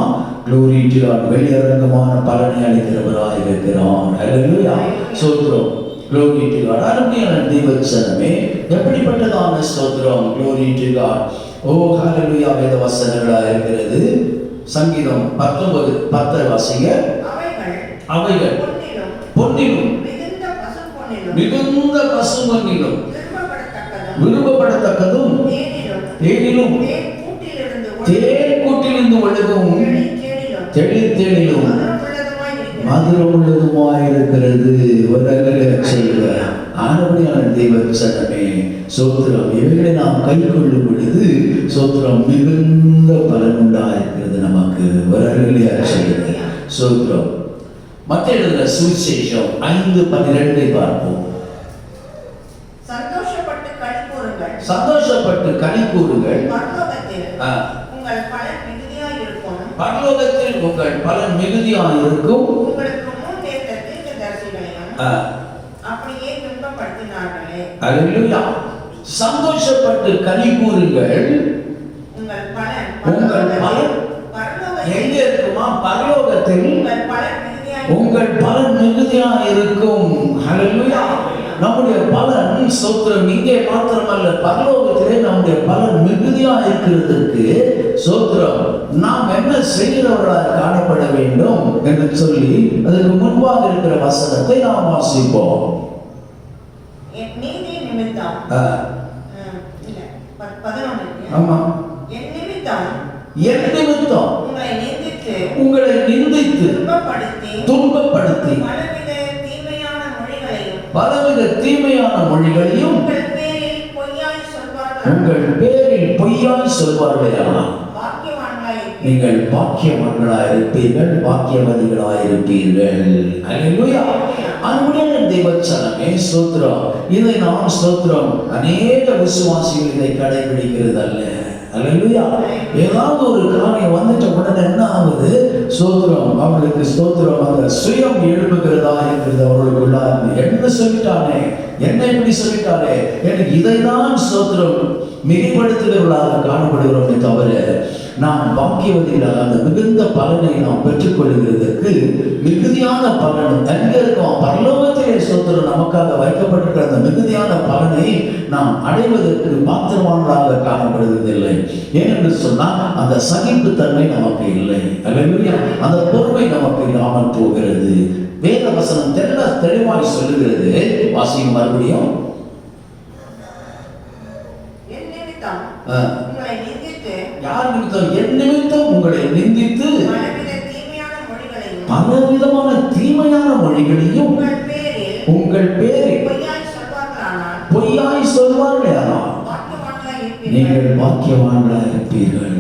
glory to God வெளியரங்கமான பலனை அளிக்கிறவராக இருக்கிறான். அல்லேலூயா. சோத்ரம் glory to God. அருமையான தேவச்சனமே எப்படிப்பட்டதான ஸ்தோத்திரம் glory to God. ஓ ஹalleluya. வேத வசனங்களா இருக்கிறது. சங்கீதம் 19:10 வாசிங்க. அவைகள் பொன்னிலும் மிகுந்த பசும்பொன்னிலும் விரும்பப்படத்தக்கதும் தேனிலும் தேன்கூட்டிலிருந்து ஒழுகும் தெளித்தேனிலும் மதுரம் உள்ளதுமாய் இருக்கிறது. ஆனபடியான தேவச்சனமே சோத்திரம் இவைகளை நாம் கை கொள்ளும் பொழுது சோத்திரம் மிகுந்த பலன் உண்டாயிருக்கிறது நமக்கு. வரலையா சொல்லுங்க. சோத்திரம் மத்திய எழுதுகிற சுவிசேஷம் 5:12 பார்ப்போம். சந்தோஷப்பட்டு களி கூறுங்கள். பரலோகத்தில் உங்கள் பலன் மிகுதியாக இருக்கும். அல்லேலூயா. சந்தோஷப்பட்டு களி கூறுங்கள். உங்கள் பலன் எங்க இருக்குமா? பரலோகத்தில் உங்கள் பலன் மிகுதியாக இருக்கும். அல்லேலூயா. நம்முடைய பலன் சோத்திரம் இங்கே மாத்திரமல்ல, பரலோகத்திலே நம்முடைய பலன் மிகுதியாக இருக்கிறதுக்கு சோத்திரம் நாம் என்ன செய்கிறவர்களாக காணப்பட வேண்டும் என்று சொல்லி அதற்கு முன்பாக இருக்கிற வசனத்தை நாம் வாசிப்போம். ஆமா. என் நிமித்தம் உங்களை நிந்தித்து துன்பப்படுத்தி பலவித தீமையான மொழிகளையும் உங்கள் பேரில் பொய்யாய் சொல்வார்களேயானால் நீங்கள் பாக்கியவான்களாயிருப்பீர்கள், பாக்கியவதிகளாயிருப்பீர்கள். அல்லேலூயா. அன்புடைய தேவச்சனமே ஸ்தோத்திரம். இதை நாம் ஸ்தோத்திரம் அநேக விசுவாசிகள் இதை கடைபிடிக்கிறது அல்ல. அல்லேலூயா. ஏதாவது ஒரு காரியம் வந்துட்ட உடனே என்ன ஆகுது? ஸ்தோத்திரம் அவர்களுக்கு ஸ்தோத்திரம் அந்த சுயம் எழுப்புகிறதா இருக்கிறது அவர்களுக்குள்ள. என்ன சொல்லிட்டானே, என்ன இப்படி சொல்லிட்டானே, எனக்கு இதைதான் ஸ்தோத்திரம் மிகைப்படுத்துகிறவர்களாக காணப்படுகிறோமே தவிர நாம் பாக்கியவதிகளாக அந்த மிகுந்த பலனை நாம் பெற்றுக்கொள்கிறதுக்கு மிகுதியான பலன் எங்க இருக்கும்? பரலோகத்திலே ஸ்தோத்திரம் நமக்காக வைக்கப்பட்டிருக்கிற அந்த மிகுதியான பலனை நாம் அடைவதற்கு பாத்திரமானதாக காணப்படுவதில்லை. ஏனென்று சொன்னால் அந்த சகிப்புத்தன்மை நமக்கு இல்லை. அல்லேலூயா. அந்த பொறுமை நமக்கு இல்லாமல் போகிறது. வேத வசனம் தெளிவாய் சொல்லுகிறது. வாசியும் மறுபடியும். யார் நிமித்தம்? என் நிமித்தம் உங்களை நிந்தித்து பலவிதமான தீமையான மொழிகளையும் உங்கள் பேரில் பொய்யாய் சொல்வார்களே ஆனால் நீங்கள் பாக்கியவான்களாக இருப்பீர்கள்.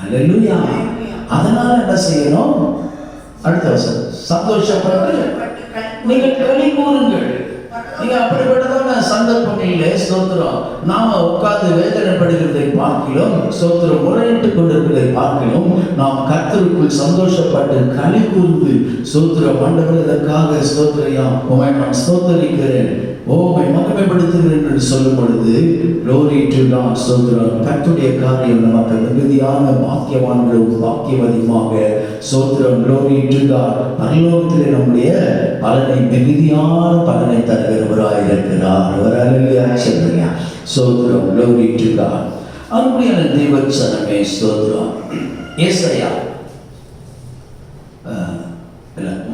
அல்லேலூயா. அதனால என்ன செய்யணும்? அடுத்த வசனம். சந்தோஷப்பட்டு நீங்கள் களி கூறுங்கள். நீங்க அப்படிப்பட்டதான சந்தர்ப்பங்களிலே ஸ்தோத்திரம் நாம உட்கார்ந்து வேதனைப்படுகிறதை பார்க்கிறோம், ஸ்தோத்திரம் முறையிட்டுக் கொண்டிருக்கிறதை பார்க்கிறோம். நாம் கர்த்தருக்குள் சந்தோஷப்பட்டு களி கூர்ந்து ஸ்தோத்திரம் ஆண்டவரே இதற்காக ஸ்தோத்திரம் உம்மை நான் ஸ்தோத்திரிக்கிறேன், உம்மை மகிமைப்படுத்துகிறேன் என்று சொல்லும் பொழுது glory to God. ஸ்தோத்திரம் கர்த்தருடைய காரியம் நமக்கு மிகுதியான பாக்கியவான்களும் பாக்கியவதியுமாக ஸ்தோத்திரம் glory to God. பரலோகத்திலே நம்முடைய பலனை மிகுதியான பலனை தருகிறவராய் இருக்கிறார். அல்லேலூயா சொல்லுங்க. ஸ்தோத்திரம் glory to God. அன்புடைய தேவச்சனமே ஸ்தோத்திரம். ஏசாயா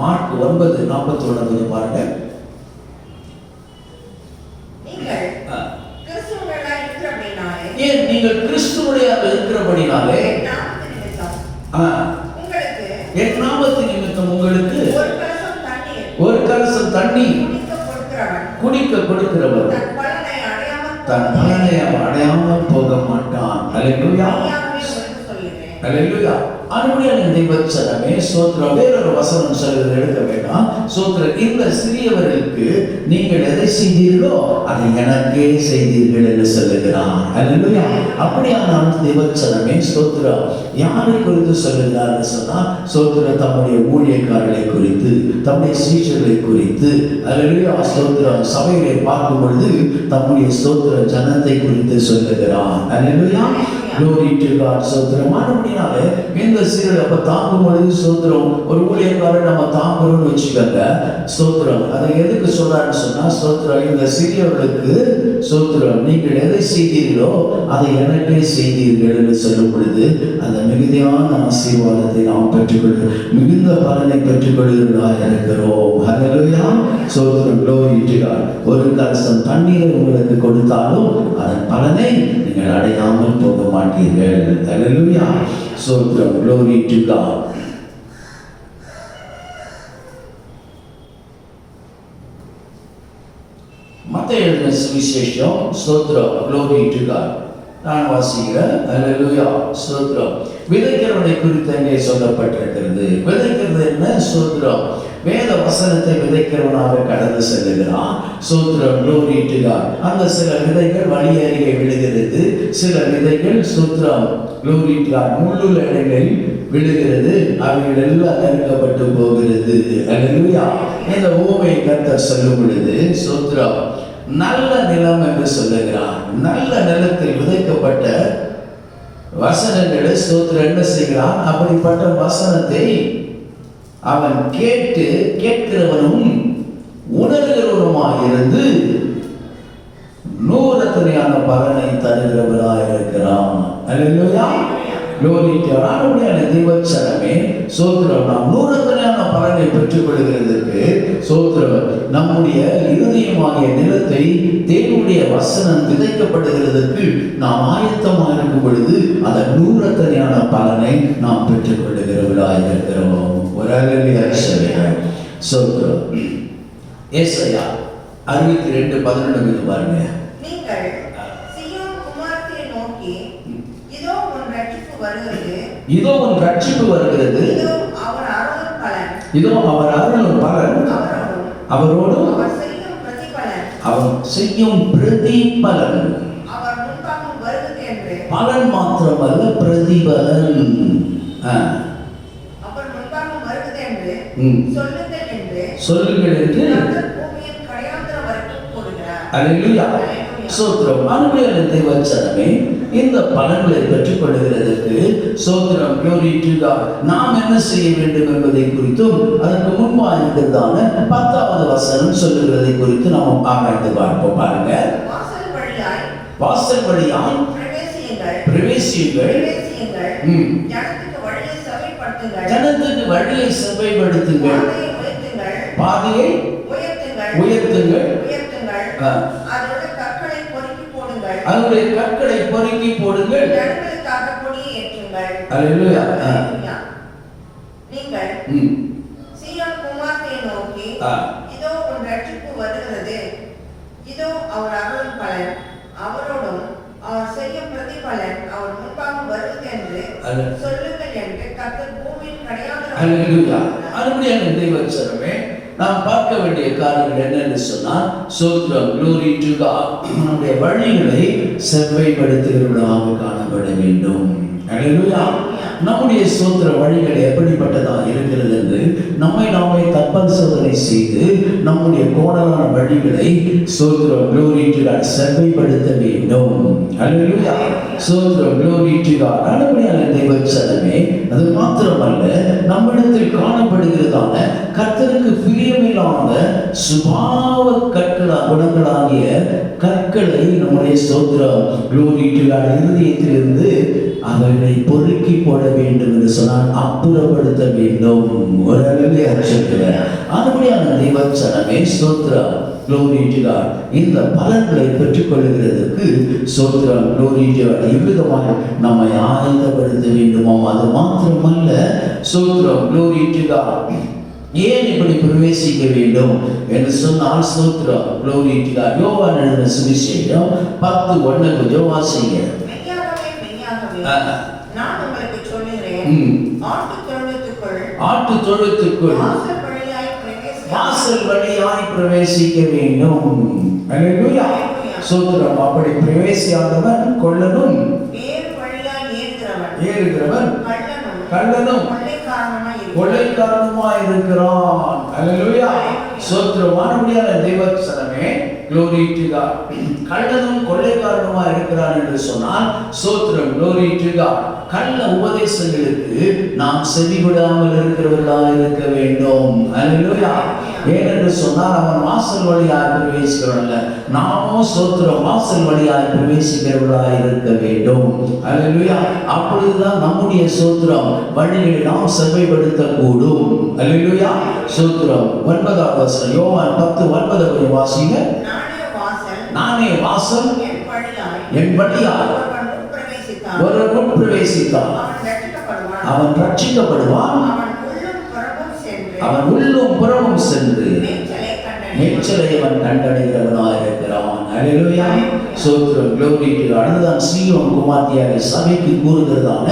மார்க் 9:41 பாருங்க. அல்லேலூயா மெய்யாகவே உங்களுக்கு சொல்லுகிறேன். அல்லேலூயா. அன்புடைய தேவச்சனமே ஸ்தோத்திரம். வேறொரு வசனம் சொல்லுறது எடுக்க வேண்டாம். ஸ்தோத்திரம். இந்த சிறியவர்களுக்கு நீங்கள் எதை செய்தீர்களோ அதை எனக்கே செய்தீர்கள் என்று சொல்லுகிறார். அல்லேலூயா. அப்படியானால் தேவச்சனமே ஸ்தோத்திரம் யாரை குறித்து சொல்லுகிறார் சொன்னா ஸ்தோத்திரம் தம்முடைய ஊழியக்காரர்களை குறித்து, தம்முடைய சீஷர்களை குறித்து, அல்லேலூயா ஸ்தோத்திரம் சபையை பார்க்கும் பொழுது தம்முடைய ஸ்தோத்திர ஜனத்தை குறித்து சொல்லுகிறார். அல்லேலூயா. Glory to God. ஸ்தோத்திரம். அப்படினாலே இந்த சீரல் அப்ப தாங்கும் பொழுது ஸ்தோத்திரம் ஒரு ஊழியக்காரர் நம்ம தாங்குறோம்னு வச்சுக்கோங்க. ஸ்தோத்திரம் அதை எதுக்கு சொல்றாருன்னு சொன்னா ஸ்தோத்திரம் இந்த சிறியவர்களுக்கு ஸ்தோத்திரம் நீங்கள் எதை செய்தீர்களோ அதை எனக்கே செய்தீர்கள் என்று சொல்லும் பொழுது அந்த மிகுதியான ஆசீர்வாதத்தை நாம் பெற்றுக்கொள்ள மிகுந்த பலனை பெற்றுக்கொள்கிறதாக இருக்கிறோம். ஹல்லேலூயா. ஸ்தோத்திரம். Glory to God. ஒரு கலசம் தண்ணீரை உங்களுக்கு கொடுத்தாலும் அதன் பலனை நீங்கள் அடையாமல் போக மாட்டீர்கள். ஹல்லேலூயா. ஸ்தோத்திரம். Glory to God. மத்தேயு எழுதின சுவிசேஷம் ஸ்தோத்திரம். Glory to God. நான் வாசிக்கிறேன். ஹல்லேலூயா. ஸ்தோத்திரம். விதைக்கிறவனை குறித்து அங்கே சொல்லப்பட்டிருக்கிறது. விதைக்கிறது என்ன? ஸ்தோத்திரம் வேத வசனத்தை விதைக்கிறவனாக கடந்து செல்லுகிறான். ஸ்தோத்திரம். Glory to God. அந்த சில விதைகள் வழி அருகே விழுகிறது, சில விதைகள் ஸ்தோத்திரம் Glory to God முள்ளுள்ள இடங்களில் விழுகிறது, அவைகள் எல்லாம் நெருக்கப்பட்டு போகிறது. அல்லேலூயா. இந்த உவமையை கர்த்தர் சொல்லும் பொழுது ஸ்தோத்திரம் நல்ல நிலம் என்று சொல்லுகிறார். நல்ல நிலத்தில் விதைக்கப்பட்ட வசனங்களை ஸ்தோத்திரம் என்ன செய்கிறான்? அப்படிப்பட்ட வசனத்தை அவன் கேட்கிறவனும் உணர்கிறவனுமாய் இருந்து 100 பலனை தருகிறவராய் இருக்கிறான். அல்லேலூயா. Glory to God. ஆண்டவருடைய தேவச்சனமே ஸ்தோத்திரம் நாம் 100 பலனை பெற்றுக் கொள்கிறதற்கு ஸ்தோத்திரம் நம்முடைய இருதயமாகிய நிலத்தை தேவனுடைய வசனம் விதைக்கப்படுகிறதற்கு நாம் ஆயத்தமாக இருக்கும் பொழுது அந்த 100 பலனை நாம் பெற்றுக் கொள்ளுகிறவர்களாக இருக்கிறோம். ஒரு அல்லேலூயா சொல்லுங்க. ஸ்தோத்திரம். ஏசாயா 62:11 பாருங்க. நீங்கள் சீயோன் குமாரத்தியை நோக்கி இதோ உன் ரட்சிப்பு வருகிறது, இதோ உன் ரட்சிப்பு வருகிறது, இதோ அவர் அருளும் பலன், இதோ அவர் அருளும் பலன், அவரோடும் அவர் செய்யும் பிரதிபலன், அவர் செய்யும் பிரதிபலன், அவர் முன்பாகவும் வருகிறது என்று பலன் மாத்திரமல்ல பிரதிபலன், அவர் முன்பாகவும் வருகிறது என்று சொல்லுங்கள் என்று சொல்லுங்கள் என்று பூமியின் கடையாந்திரம் வரைக்கும் கூறுகிறார். அல்லேலூயா. ஸ்தோத்திரம். அன்புடைய தேவச்சனமே இந்த பலன்களை பெற்றுக் கொள்ளுகிறதற்கு ஸ்தோத்திரம். Glory to God. நாம் என்ன செய்ய வேண்டும் என்பதை குறித்தும் அதற்கு முன்பாக இருக்கிறதான 10வது வசனம் சொல்லுகிறதை குறித்து நாம் ஆராய்ந்து பார்ப்போம். பாருங்க. வாசல் வழியாய் பிரவேசியுங்கள், ஜனத்துக்கு வழியை செவ்வைப்படுத்துங்கள், பாதையை உயர்த்துங்கள், அதனுடைய கற்களை பொறுக்கி போடுங்கள். அல்லேலூயா. நீங்கள் சீயோன் குமாரத்தியை நோக்கி இதோ உன் ரட்சிப்பு வருகிறது, இதோ அவர் அருளும் பலன், அவரோடும் அவர் செய்யும் பிரதிபலன், அவர் முன்பாக வருகிறது என்று சொல்லுங்கள் என்று கர்த்தர் பூமியின் கடையாந்திரம். அல்லேலூயா. அருமையான தேவச்சனமே நாம் பார்க்க வேண்டிய காரியங்கள் என்னன்னு சொன்னால் ஸ்தோத்திரம். Glory to God. நம்முடைய வழிகளை செவ்வைப்படுத்துகிறவர்களாக காணப்பட வேண்டும். அல்லேலூயா. நம்முடைய ஸ்தோத்திர வழிகள் எப்படிப்பட்டதாக இருக்கிறது என்று நம்மை நாமே தற்பரிசோதனை செய்து நம்முடைய கோணலான வழிகளை ஸ்தோத்திரம் Glory to God செவ்வைப்படுத்த வேண்டும். அல்லேலூயா. ஸ்தோத்திரம் Glory to God. அருமையான தேவச்சனமே அது மாத்திரமல்ல நம்மிடத்தில் காணப்படுகிறதான கர்த்தருக்கு பிரியமில்லாத சுபாவ குணங்களாகிய கற்களை நம்முடைய ஸ்தோத்திரம் Glory to God இருதயத்திலிருந்து அவர்களை பொறுக்கி போட வேண்டும் என்று சொன்னால் அப்புறப்படுத்த வேண்டும். ஒரு அளவில் அச்சத்துடன் அதுபடியான தேவச்சனமே ஸ்தோத்திரம் Glory to God இந்த பலன்களை பெற்றுக் கொள்ளுகிறதுக்கு ஸ்தோத்திரம் Glory to God இவ்விதமாக நம்மை ஆயத்தப்படுத்த வேண்டுமோ. அது மாத்திரமல்ல ஸ்தோத்திரம் Glory to God ஏன் இப்படி பிரவேசிக்க வேண்டும் என்று சொன்னால் ஸ்தோத்திரம் Glory to God யோவான் எழுதின சுவிசேஷம் 10:1 கொஞ்சம் வாசிங்க. நான் உங்களுக்கு சொல்லுகிறேன், ஆட்டு தொழுவத்துக்குள் வாசல் வழியாய் பிரவேசிக்க வேண்டும். அல்லேலூயா. சோத்திரம். அப்படி பிரவேசியாதவன் கொல்லனும் ஏறுகிறவன் கள்ளனும் கொள்ளைக்காரனுமாய் இருக்கிறான். அல்லேலூயா. சோத்திரம். மானமுடியான தேவசனமே, glory to God. கள்ளனும் கொள்ளைக்காரனுமாய் இருக்கிறான் என்று சொன்னால் சோத்திரம், glory to God. கள்ள உபதேசங்களுக்கு நாம் செவிவிடாமல் இருக்கிறவர்களாக இருக்க வேண்டும். அல்லேலூயா. ஏனென்று சொன்னால் அவன் வாசல் வழியாக பிரவேசிக்கிறவன்ல, நாமும் சோத்திரம் வாசல் வழியாக பிரவேசிக்கிறவர்களாக இருக்க வேண்டும். அல்லேலூயா. அப்பொழுதுதான் நம்முடைய சோத்திரம் வழிகளை நாம் செவ்வைப்படுத்தக்கூடும். அல்லேலூயா. சோத்திரம். 9வது வசனம் யோவான் 10:9 வாசிங்க. நானே வாசல், என் வழியாய் ஒருவன் பிரவேசித்தான் அவன் ரட்சிக்கப்படுவான். அவன் உள்ளும் புறமும் சென்று மேய்ச்சலை அவன் கண்டடைகிறவனாய் இருக்கிறான். அல்லேலூயா. சோத்திரம். glory to God. அதுதான் சீயோன் குமார்த்தியாக சபைக்கு கூறுகிறதான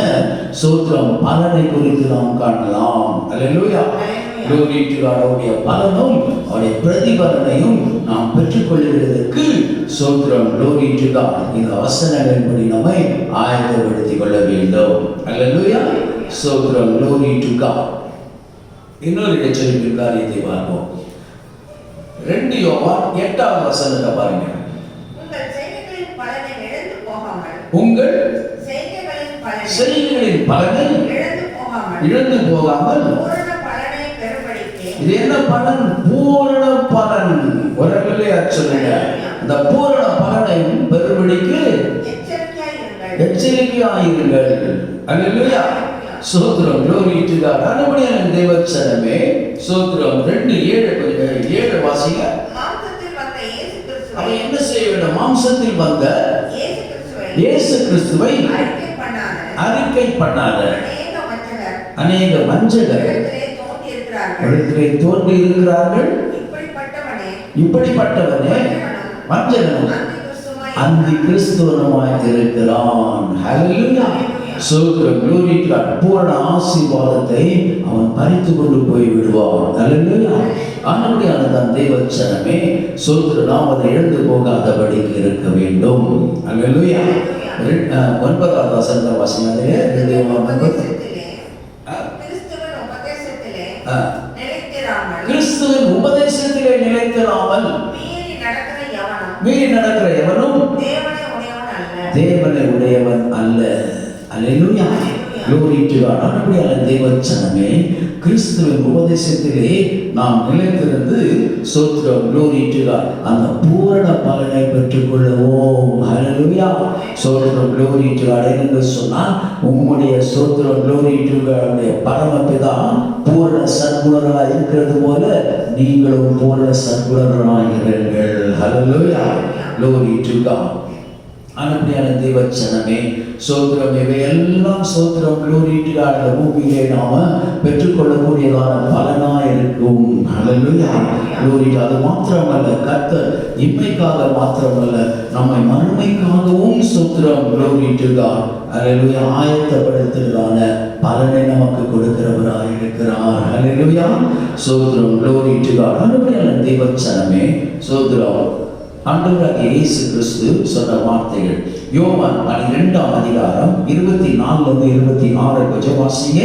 சோத்திரம் பலனை குறித்து நாம் காணலாம். அல்லேலூயா. glory to God. அவருடைய பலனும் அவருடைய பிரதிபலனையும் நாம் பெற்றுக்கொள்கிறதற்கு சோத்திரம், glory to God. இந்த வசனங்களின்படி நம்மை ஆயத்தப்படுத்திக் கொள்ள வேண்டும். அல்லேலூயா. சோத்திரம், glory to God. இன்னொரு எச்சரிப்பின் காரியத்தை பார்ப்போம். 2 யோவான் 8வது வசனத்தை பாருங்க. உங்கள் செய்கைகளின் பலனை இழந்து போகாமல் இது என்ன பலன்? பூரண பலன். ஒருவர்களே சொல்லுங்க, இந்த பூரண பலனை பெறும்படிக்கு எச்சரிக்கையாயிருங்கள். அல்லேலூயா. சோத்திரம், glory to God. அனுபடியான தேவச்சனமே சோத்திரம் 2:7 வாசிங்க. அவன் என்ன செய்ய வேண்டும்? மாம்சத்தில் வந்த இயேசு கிறிஸ்துவை அறிக்கை பண்ணாத அநேக வஞ்சகர் இடத்திலே தோன்றி இருக்கிறார்கள். இப்படிப்பட்டவனே வஞ்சகனும் அந்தி கிறிஸ்துவனுமாய் இருக்கிறான். ஹல்லேலூயா. சோத்திரம், glory to God. பூரண ஆசீர்வாதத்தை அவன் பறித்து கொண்டு போய் விடுவான். ஹல்லேலூயா. ஆனபடியான தான் தேவச்சனமே சோத்திரம், நாம் அதை இழந்து போகாதபடிக்கு இருக்க வேண்டும். ஹல்லேலூயா. 9வது வசனத்தை வாசிங்க. கிறிஸ்துவின் உபதேசத்திலே நிலைத்திராமல் மீறி நடக்கிற எவனும் தேவனை உடையவன் அல்ல. அல்லேலூயா. glory to God. ஆனபடியான தேவச்சனமே கிறிஸ்துவின் உபதேசத்திலே நாம் நிலைத்திருந்து சோத்திரம், glory to God, அந்த பூரண பலனை பெற்றுக்கொள்வோம். ஹல்லேலூயா. சோத்திரம், glory to God. என்று சொன்னால் உம்முடைய சோத்திரம், glory to God, பரமபிதா பூரண சத்குணராக இருக்கிறது போல நீங்களும் பூரண சத்குணராக இருங்கள். ஹல்லேலூயா. glory to God. அனுப்பியான தேவச்சனமே சோத்திரம், இவையெல்லாம் சோத்திரம், glory to God, பூமியிலே நாம பெற்றுக்கொள்ளக்கூடியதான பலனாய் இருக்கும். ஹல்லேலூயா. glory to God. அது மாத்திரமல்ல, கர்த்தர் இம்மைக்காக மாத்திரமல்ல நம்மை மறுமைக்காகவும் சோத்திரம், glory to God, ஹல்லேலூயா, ஆயத்தப்படுத்துவதான பலனை நமக்கு கொடுக்கிறவராய் இருக்கிறார். ஹல்லேலூயா. சோத்திரம், glory to God. அனுப்பியான தேவச்சனமே சோத்திரம், ஆண்டவராகிய இயேசு கிறிஸ்து சொன்ன வார்த்தைகள் யோவான் 12ஆம் அதிகாரம் 24-26 கொஞ்சம் வாசிங்க.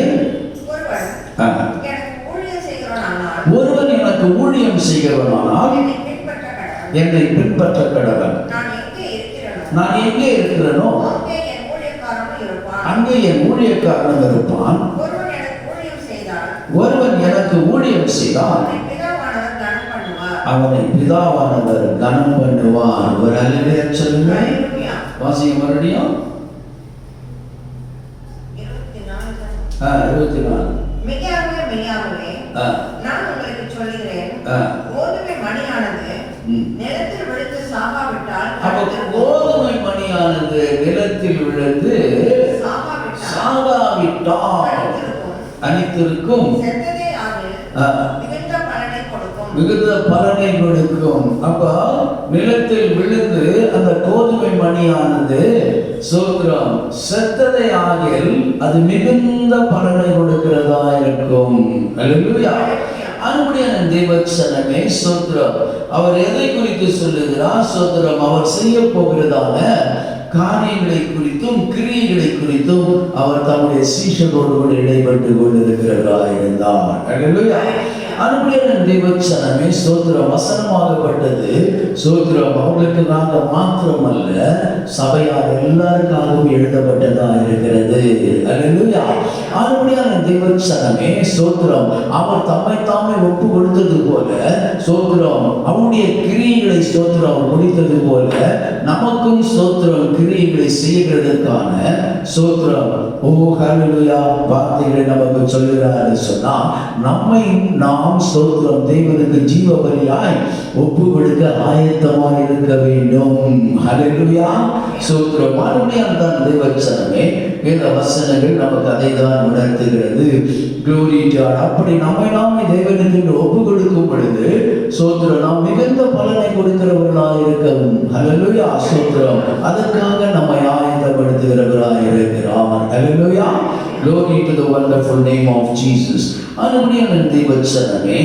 ஒருவன் எனக்கு ஊழியம் செய்கிறவனானால் என்னை பின்பற்ற கடவன். நான் எங்கே இருக்கிறேனோ அங்கே என் ஊழியக்காரன் இருப்பான். ஒருவன் எனக்கு ஊழியம் செய்தால் அவனை பிதாவானவர் கனம் பண்ணுவார். ஒரு அல்லேலூயா சொல்லுங்க. வாசிங்க மறுபடியும். 24. மெய்யாகவே நான் உங்களுக்கு சொல்கிறேன், கோதுமை மணியானது நிலத்தில் விழுந்து சாகாவிட்டால், கோதுமை மணியானது நிலத்தில் விழுந்து சாகாவிட்டால் அனித்திருக்கும், மிகுந்த பலனை கொடுக்கும். அப்ப நிலத்தில் விழுந்து அந்த கோதுமை மணியானது சோத்திரம் செத்ததை ஆகில் அது மிகுந்த பலனை கொடுக்கிறதா இருக்கும். அல்லேலூயா. அன்புடைய தேவச்சனமே சோத்திரம். அவர் எதை குறித்து சொல்லுகிறார்? சோத்திரம் அவர் செய்ய போகிறதான காரியங்களை குறித்தும் கிரியைகளை குறித்தும் அவர் தம்முடைய சீஷரோடு கூட இடைப்பட்டு கொண்டிருக்கிறதா இருந்தார். அல்லேலூயா. அன்புடைய தேவச்சனமே சோத்திரம் வசனமாகப்பட்டது சோத்திரம் அவர்களுக்கு நாங்கள் மாத்திரமல்ல சபையார் எல்லாருக்காகவும் எழுதப்பட்டதா இருக்கிறது. அல்லேலூயா. அன்புடைய தேவச்சனமே சோத்திரம் அவர் தம்மை தாமே ஒப்பு கொடுத்தது போல சோத்திரம் அவருடைய கிரியைகளை சோத்திரம் அவர் முடித்தது போல நமக்கும் சோத்திரம் கிரியைகளை செய்கிறதற்கான சோத்திரம் ஹல்லேலூயா வார்த்தைகளை நமக்கு சொல்லுகிறார் சொன்னா நம்மை நாம் சோத்திரம் தேவனுக்கு ஜீவ பலியாய் ஒப்பு கொடுக்க ஆயத்தமாய் இருக்க வேண்டும். ஹல்லேலூயா. சோத்திரம் மறுபடியும் தான் தேவச்சனமே இந்த வசனங்கள் நமக்கு அதை தான் உணர்த்துகிறது. Glory to God. அப்படி நம்மை நாமே தேவனுக்கு ஒப்பு கொடுக்கும் பொழுது சோத்திரம் நாம் மிகுந்த பலனை கொடுக்கிறவர்களாக இருக்கவும் ஹல்லேலூயா சோத்திரம் அதற்காக நம்மை ஆயத்தப்படுத்துகிறவராக இருக்கிறார். ஹல்லேலூயா. Glory to the wonderful name of Jesus. அன்புடைய தேவச்சனமே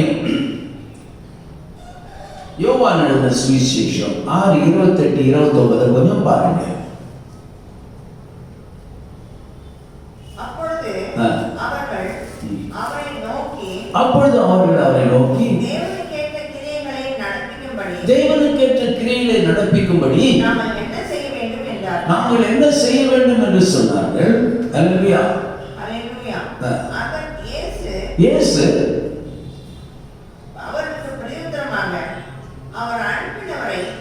யோவான் எழுதின சுவிசேஷம் 6:28-29 கொஞ்சம் பாருங்க. அப்பொழுது அவர்கள் அவரை நோக்கி தேவனுக்கேற்ற கிரியைகளை நடப்பிக்கும்படி நாங்கள் என்ன செய்ய வேண்டும் என்று சொன்னார்கள். அல்லேலூயா. இயேசு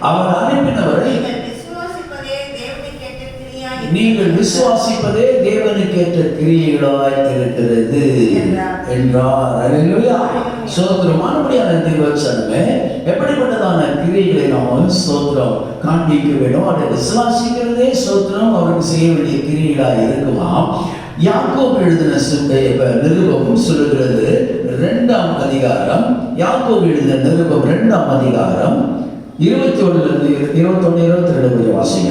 அவர் அனுப்பினவரை நீங்கள் விசுவாசிப்பதே தேவனுக்கேற்ற கிரியைகளாய் இருக்கிறது என்றார். அல்லேலூயா. சோத்திரமானபடியான தேவச்சனமே எப்படிப்பட்டதான கிரியைகளை நாம் சோத்திரம் காண்பிக்க வேண்டும். அதை விசுவாசிக்கிறதே சோத்திரம் அவருக்கு செய்ய வேண்டிய கிரியைகளாய் இருக்குமாம். யாக்கோபு எழுதின நிருபம் சொல்லுகிறது 2ஆம் அதிகாரம். யாக்கோபு எழுதின நிருபம் 2ஆம் அதிகாரம் 21-22 வாசிங்க.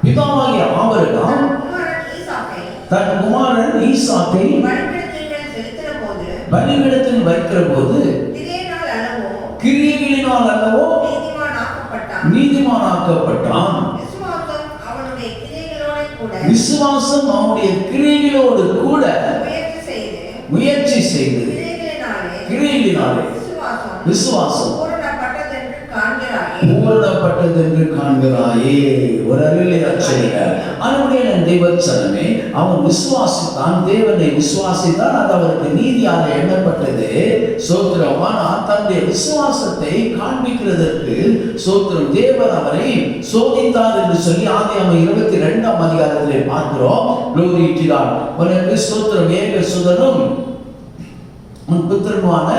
பிதாவாகிய ஆபிரகாம் தன் குமாரன் ஈசாக்கை பலிபீடத்தில் வைக்கிற போது கிரியைகளினால் அல்லவோ நீதிமானாக்கப்பட்டான். விசுவாசம் அவனுடைய கிரியைகளோடு கூட முயற்சி செய்து கிரியைகளினாலே விசுவாசம் பூரணப்பட்டது என்று காண்கிறாயே. ஒரு அல்லேலூயா சொல்லுங்க. அவனுடைய தேவச்சனமே அவன் விசுவாசித்தான், தேவனை விசுவாசித்தான், அது அவருக்கு நீதியாக எண்ணப்பட்டது. சோத்திரம். ஆனால் தன்னுடைய விசுவாசத்தை காண்பிக்கிறதற்கு சோத்திரம் தேவன் அவரை சோதித்தார் என்று சொல்லி ஆதியாகமம் 22ஆம் அதிகாரத்திலே பார்க்கிறோம். Glory to God. உனக்கு சோத்திரம் ஏக சுதனும் உன் புத்திரனுமான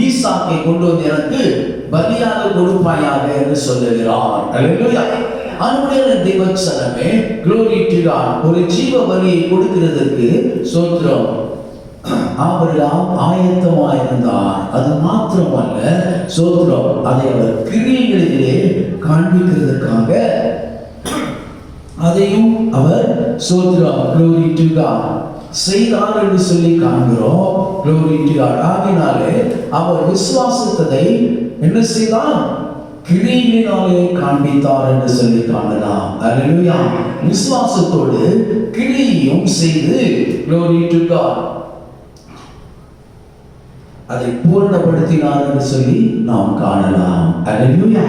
ஈசாக்கை கொண்டு வந்து எனக்கு பலியாக கொடுப்பாயாக என்று சொல்லுகிறார். அல்லேலூயா. அன்புடைய தேவச்சனமே Glory to God. ஒரு ஜீவ பலியை கொடுக்கிறதுக்கு சோத்திரம் ஆபிரகாம் ஆயத்தமாக இருந்தார். அது மாத்திரமல்ல சோத்திரம் அதை அவர் கிரியைகளிலே காண்பிக்கிறதுக்காக அதையும் அவர் சோத்திரம் Glory to God செய்தார் என்று சொல்லி காண்கிறோம். Glory to God. ஆகினாலே அவர் விசுவாசித்ததை என்ன செய்தார்? கிரியைகளினாலே காண்பித்தார் என்று சொல்லி காணலாம். அல்லேலூயா. விசுவாசத்தோடு கிரியையும் செய்து Glory to God அதை பூரணப்படுத்தினார் என்று சொல்லி நாம் காணலாம். அல்லேலூயா.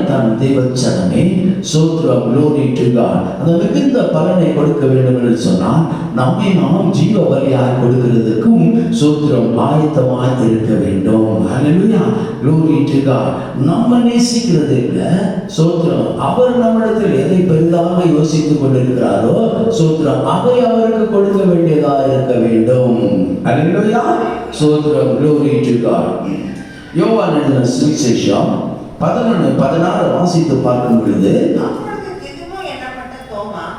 தான் தேவச்சனமே சோத்திரம் Glory to God. அந்த மிகுந்த பலனை கொடுக்க வேண்டும் என்று சொன்னால் நம்மை நாம் ஜீவ பலியாக கொடுக்கிறதுக்கும் சோத்திரம் ஆயத்தமாக இருக்க வேண்டும். அல்லேலூயா. Glory to God. நம்ம நேசிக்கிறது இல்லை சோத்திரம் அவர் நம்மிடத்தில் எதை பெரிதாக யோசித்துக் கொண்டிருக்கிறாரோ சோத்திரம் அதை அவருக்கு கொடுக்க வேண்டியதாக இருக்க வேண்டும். அல்லேலூயா. சோத்திரம் Glory to God. யோவான் எழுதின சுவிசேஷம் 11-16 வாசித்து பார்க்கும் பொழுது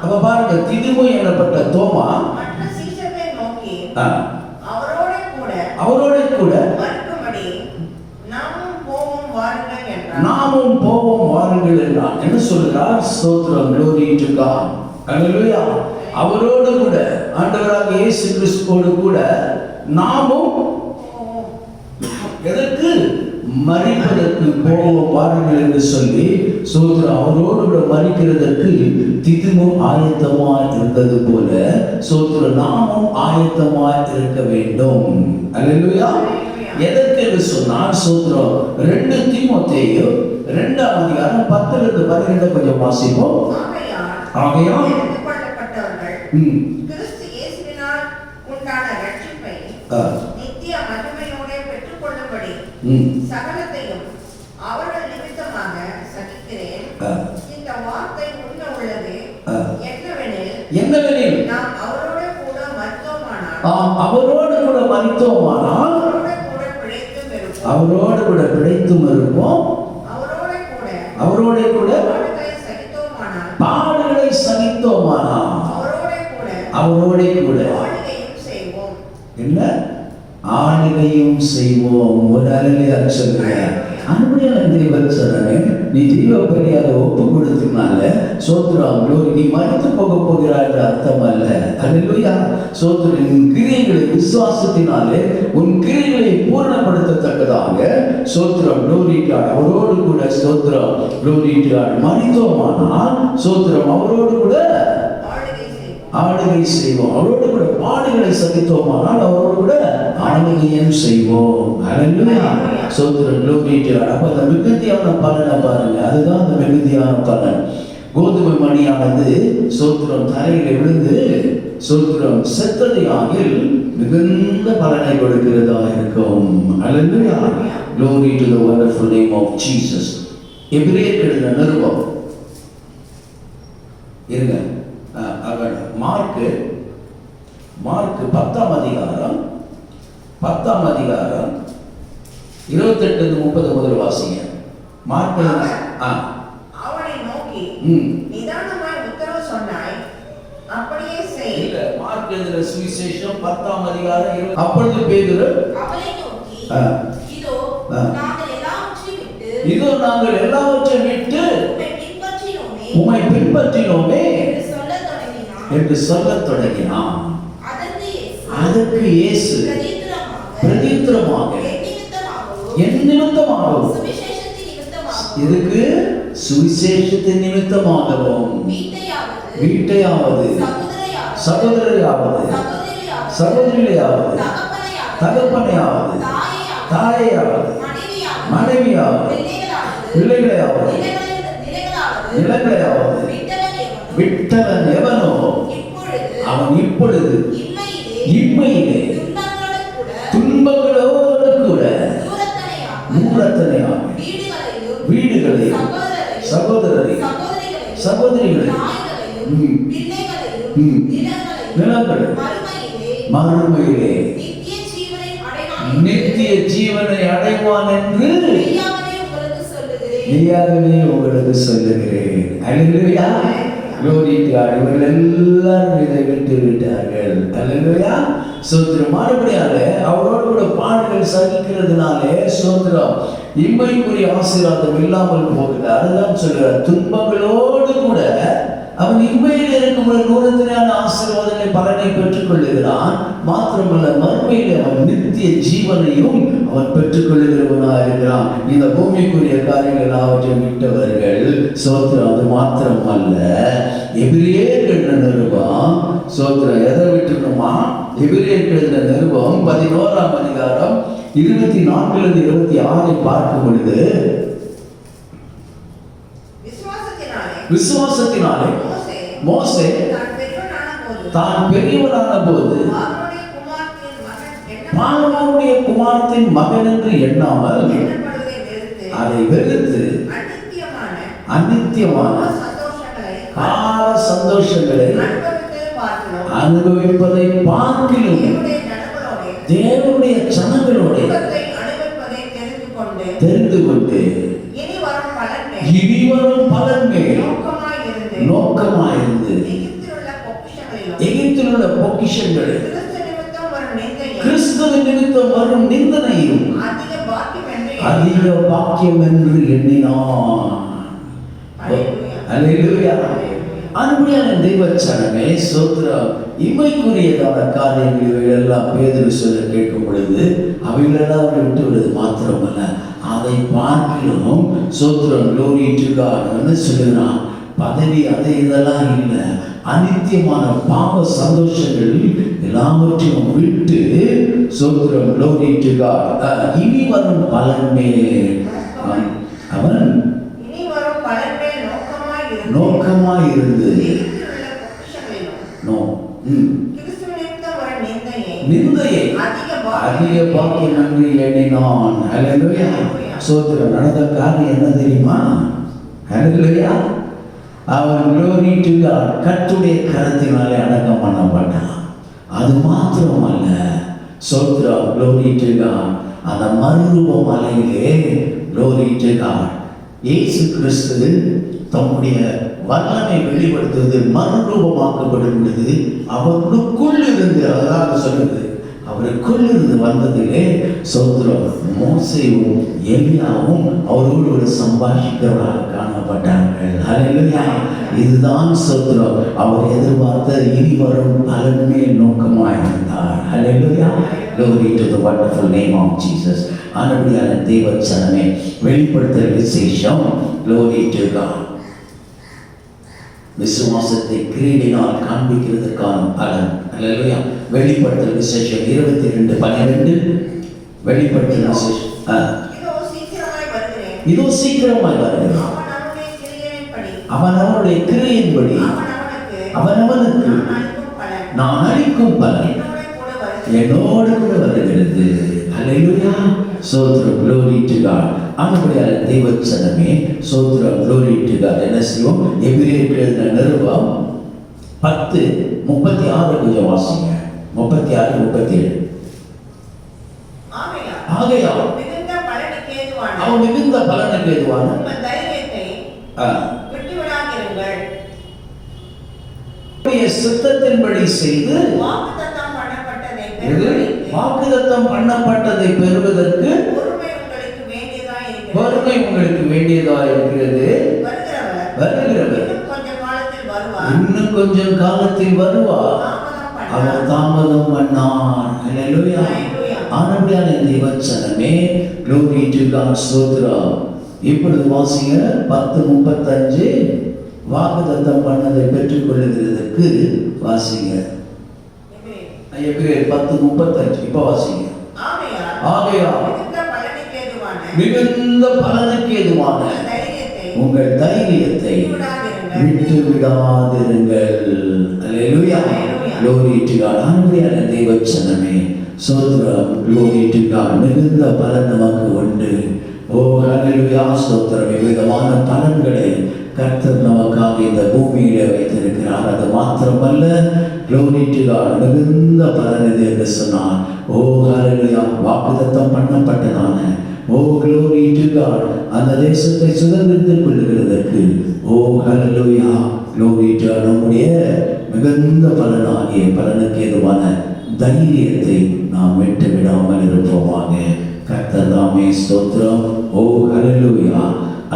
அப்ப பாருங்க, திதுமு எனப்பட்ட தோமா அவரோட கூட நாமும் போவோம் வாருங்கள் என்றான். என்ன சொல்கிறார்? ஸ்தோத்திரம், glory to God. ஹalleluya. அவரோடு கூட ஆண்டவராக இயேசு கிறிஸ்துவோடு கூட நாமும் எதற்கு? மரிப்பதற்கு போவோம் வாருங்கள் என்று சொல்லி ஸ்தோத்திரம், அவரோடு கூட மரிக்கிறதற்கு திதுமும் ஆயத்தமாய் இருந்தது போல ஸ்தோத்திரம் நாமும் ஆயத்தமாய் இருக்க வேண்டும். ஹalleluya. எதற்கு என்று சொன்னால் ஸ்தோத்திரம் 2 தீமோத்தேயு 2ஆம் அதிகாரம் 10 இருந்து 12 கொஞ்சம் வாசிப்போம். ஆகையால் கிறிஸ்து இயேசுவினால் உண்டான ரட்சிப்பை நித்திய மகிமையோடு பெற்றுக்கொள்ளும்படி சகலத்தையும் அவர்கள் நிமித்தமாக சகிக்கிறேன். இந்த வார்த்தை உண்மை உள்ளது. என்னவெனில் நாம் அவரோடு கூட மரித்தோமானால் அவரோடு கூட பிழைத்தும் இருப்போம். அவரோடு கூட பாடுகளை சகித்தோமானால் அவரோட கூட என்ன ஆளுகையும் செய்வோம். ஒரு அலையிலே சொல்கிறேன். அன்புடைய தேவன் சொன்னே, நீ ஜீவ பலியாக ஒப்பு கொடுத்தனால சோத்திரம் glory, நீ மரித்து போக போகிறாய் என்ற அர்த்தம் அல்ல. ஹalleluya. சோத்திரம், உன் கிரியைகளை விசுவாசத்தினாலே உன் கிரியைகளை பூரணப்படுத்தத்தக்கதாக சோத்திரம் glory to God. அவரோடு கூட சோத்திரம் glory to God. மரித்தோமானால் சோத்திரம் அவரோடு கூட ஆளுகை செய்வோம். அவரோடு கூட பாடுகளை சகித்தோமானால் அவரோடு கூட ஆளுகையும் செய்வோம். ஹalleluya. சோத்திரம் glory to God. அப்ப அந்த மிகுதியான பலனை பாருங்க. அதுதான் அந்த மிகுதியான பலன். கோதுமை மணியானது சோத்திரம் தரையில் விழுந்து சோத்திரம் செத்ததை ஆகில் மிகுந்த பலனை கொடுக்கிறதா இருக்கும். ஹalleluya. Glory to the wonderful name of Jesus. எபிரேயர் எழுதின நிருபம் இருங்க. மார்க்கு 10ஆம் அதிகாரம் 28 30 முதல் வாசிங்க. மார்க்கு அவனை நோக்கி நிதானமாய் உத்தரவு சொன்னாய், அப்படியே செய். இல்ல, மார்க்கு எழுதின சுவிசேஷம் 10ஆம் அதிகாரம் அப்பொழுது பேதுரு அவனை நோக்கி இதோ நாங்கள் எல்லாவற்றையும் விட்டு உம்மை பின்பற்றினோமே என்று சொல்லத் தொடங்கினான். அதற்கு இயேசு பிரதித்திரமாக என் நிமித்தமாகவும் இதுக்கு சுவிசேஷத்தின் நிமித்தமாகவும் வீட்டையாவது சகோதரரையாவது சகோதரியாவது தகப்பனையாவது தாயையாவது மனைவியாவது பிள்ளைகளையாவது நிலங்களையாவது விட்டவன் எவனோ அவன் இப்பொழுது இம்மையிலே துன்பங்களோடு கூட நூறத்தனையாக வீடுகளையும் சகோதரரையும் சகோதரிகளையும் நிலங்களையும் மறுமையிலே நித்திய ஜீவனை அடைவான் என்று மெய்யாகவே உங்களுக்கு சொல்லுகிறேன். ஹalleluya. glory to God. இவர்கள் எல்லாரும் இதை விட்டு விட்டார்கள். ஹalleluya. சோத்திரம். மறுபடியாக அவரோடு கூட பாடுகள் சகிக்கிறதுனாலே சோத்திரம் இம்மைக்குரிய ஆசீர்வாதம் இல்லாமல் போகுது. அதுதான் சொல்கிறார், துன்பங்களோடு கூட அவன் இம்மையில் இருக்கும்போது நூறத்தினான ஆசீர்வாதங்களை பலனை பெற்றுக் கொள்ளுகிறான். மாத்திரமல்ல, மறுமையில் அவன் நித்திய ஜீவனையும் அவன் பெற்றுக் கொள்ளுகிறவனாக இருக்கிறான். இந்த பூமிக்குரிய காரியங்கள் எல்லாவற்றையும் விட்டவர்கள் சோத்திரம். அது மாத்திரம் அல்ல, எபிரேயர் எழுதின நிருபம் சோத்திரம் எதை விட்டுருக்குமா? எபிரேயர் எழுதின நிருபம் 11ஆம் அதிகாரம் 24 26 பார்க்கும் பொழுது விசுவாசத்தினாலே மோசே தான் பெரியவனான போது பார்வோனுடைய குமாரத்தின் மகன் என்று எண்ணாமல் அதை வெறுத்து அநித்தியமான கால சந்தோஷங்களை அனுபவிப்பதை பார்க்கிலும் தேவனுடைய ஜனங்களோட தெரிந்து கொண்டு இனி வரும் பலன் மேல் நோக்கமாயிருந்து எகிப்தில் உள்ள பொக்கிஷங்களில் கிறிஸ்துவின் நிமித்தம் வரும் நிந்தனையும் அதிக பாக்கியம் என்று எண்ணினான். அல்லேலூயா. அன்புடைய தெய்வச்சனமே ஸ்தோத்திரம். இமைக்குரியதான காரியங்கள் எல்லாம் பேதுரு சொல்ல கேட்கும் பொழுது அவைகளெல்லாம் அவரை விட்டு விடுவது மாத்திரமல்ல, அதை பார்க்கலும் ஸ்தோத்திரம் glory to God என்ன சொல்லுகிறான், பதவி அதை இதெல்லாம் இல்லை, அனித்தியமான பாவ சந்தோஷங்கள் எல்லாவற்றையும் விட்டு ஸ்தோத்திரம் glory to God இனி வரும் பலன்மே அவன் நோக்கமாய் இருந்து நிந்தையை அதிக பாக்கியம் என்று எண்ணினான். ஹல்லேலூயா. ஸ்தோத்திரம். நடந்த காரியம் என்ன தெரியுமா? ஹல்லேலூயா. அவன் glory to God கர்த்தருடைய கரத்தினாலே அடக்கம் பண்ணப்பட்டான். அது மாத்திரமல்ல ஸ்தோத்திரம் glory to God அந்த மறுரூப மலையிலே glory to God இயேசு கிறிஸ்து தம்முடைய வல்லமை வெளிப்படுத்துவது மறுரூபமாக்கப்படும் பொழுது அவருக்குள் இருந்து, அதாவது சொல்லுது அவருக்குள் இருந்து வந்ததிலே ஸ்தோத்திரம் மோசேயும் எலியாவும் அவரோடு ஒரு சம்பாஷிக்கிறவராக காணப்பட்டார்கள். ஹல்லேலூயா. இதுதான் ஸ்தோத்திரம் அவர் எதிர்பார்த்த இனி வரும் பலன்மே நோக்கமாய் இருந்தார். ஹல்லேலூயா. Glory to the wonderful name of Jesus. ஆனபடியான தேவச்சனமே வெளிப்படுத்தல் விசேஷம் glory to God. விசுவாசத்தை கிரீடினால் காண்பிக்கிறதுக்கான பலன். அல்லேலூயா. வெளிப்படுத்தல் விசேஷம் 22:12 வெளிப்படுத்தல் விசேஷம் இதோ சீக்கிரமாய் வருகிறேன். அவனவனுடைய கிரியையின்படி அவனவனுக்கு நான் அளிக்கும் பலன் என்னோடு கூட வருகிறது. அல்லேலூயா. ஸ்தோத்திரம் glory to God. ஆனபடியால் தேவச்சனமே ஸ்தோத்திரம் glory to God. என்ன செய்வோம்? எபிரேயருக்கு எழுதின நிருபம் 10:36 கொஞ்சம் வாசிங்க. 36:37. ஆகையால் அவன் மிகுந்த பலனுக்கு ஏதுவான சித்தத்தின்படி செய்து வாக்குத்தத்தம் பண்ணப்பட்டதை பெறுவதற்கு வறுமை உங்களுக்கு வேண்டியதா இருக்கிறது. வருகிறவர் இன்னும் கொஞ்சம் காலத்தில் வருவார், அவர் தாமதம் பண்ணார். அல்லேலூயா. ஆனபடியான தேவச்சனமே glory to God. ஸ்தோத்திரம். இப்பொழுது வாசிங்க 10:35 வாக்குத்தத்தம் பண்ணதை பெற்றுக் கொள்ளுகிறதற்கு வாசிங்க. எபிரேயர் 10:35 இப்ப வாசிங்க. ஆகையால் மிகுந்த பலனுக்கு ஏதுவான உங்கள் தைரியத்தை விட்டு விடாதிருங்கள். அல்லேலூயா. glory to God. ஆனபடியான தேவச்சனமே ஸ்தோத்திரம் glory to God. மிகுந்த பலன் நமக்கு உண்டு. ஓ ஹல்லேலூயா. ஸ்தோத்திரம். விதமான பலன்களை கர்த்தர் நமக்காக இந்த பூமியிலே வைத்திருக்கிறார். அது மாத்திரமல்ல glory to God மிகுந்த பலன் இது என்று சொன்னார். ஓ ஹல்லேலூயா. வாக்குத்தத்தம் பண்ணப்பட்டதான ஓ glory to God அந்த தேசத்தை சுதந்திரத்தில் கொள்ளுகிறதற்கு ஓ ஹல்லேலூயா glory to God நம்முடைய மிகுந்த பலனாகிய பலனுக்கு ஏதுவான தைரியத்தை நாம் விட்டு விடாமல் இருப்போமாக. கர்த்தர் தாமே ஸ்தோத்திரம். ஓ ஹல்லேலூயா.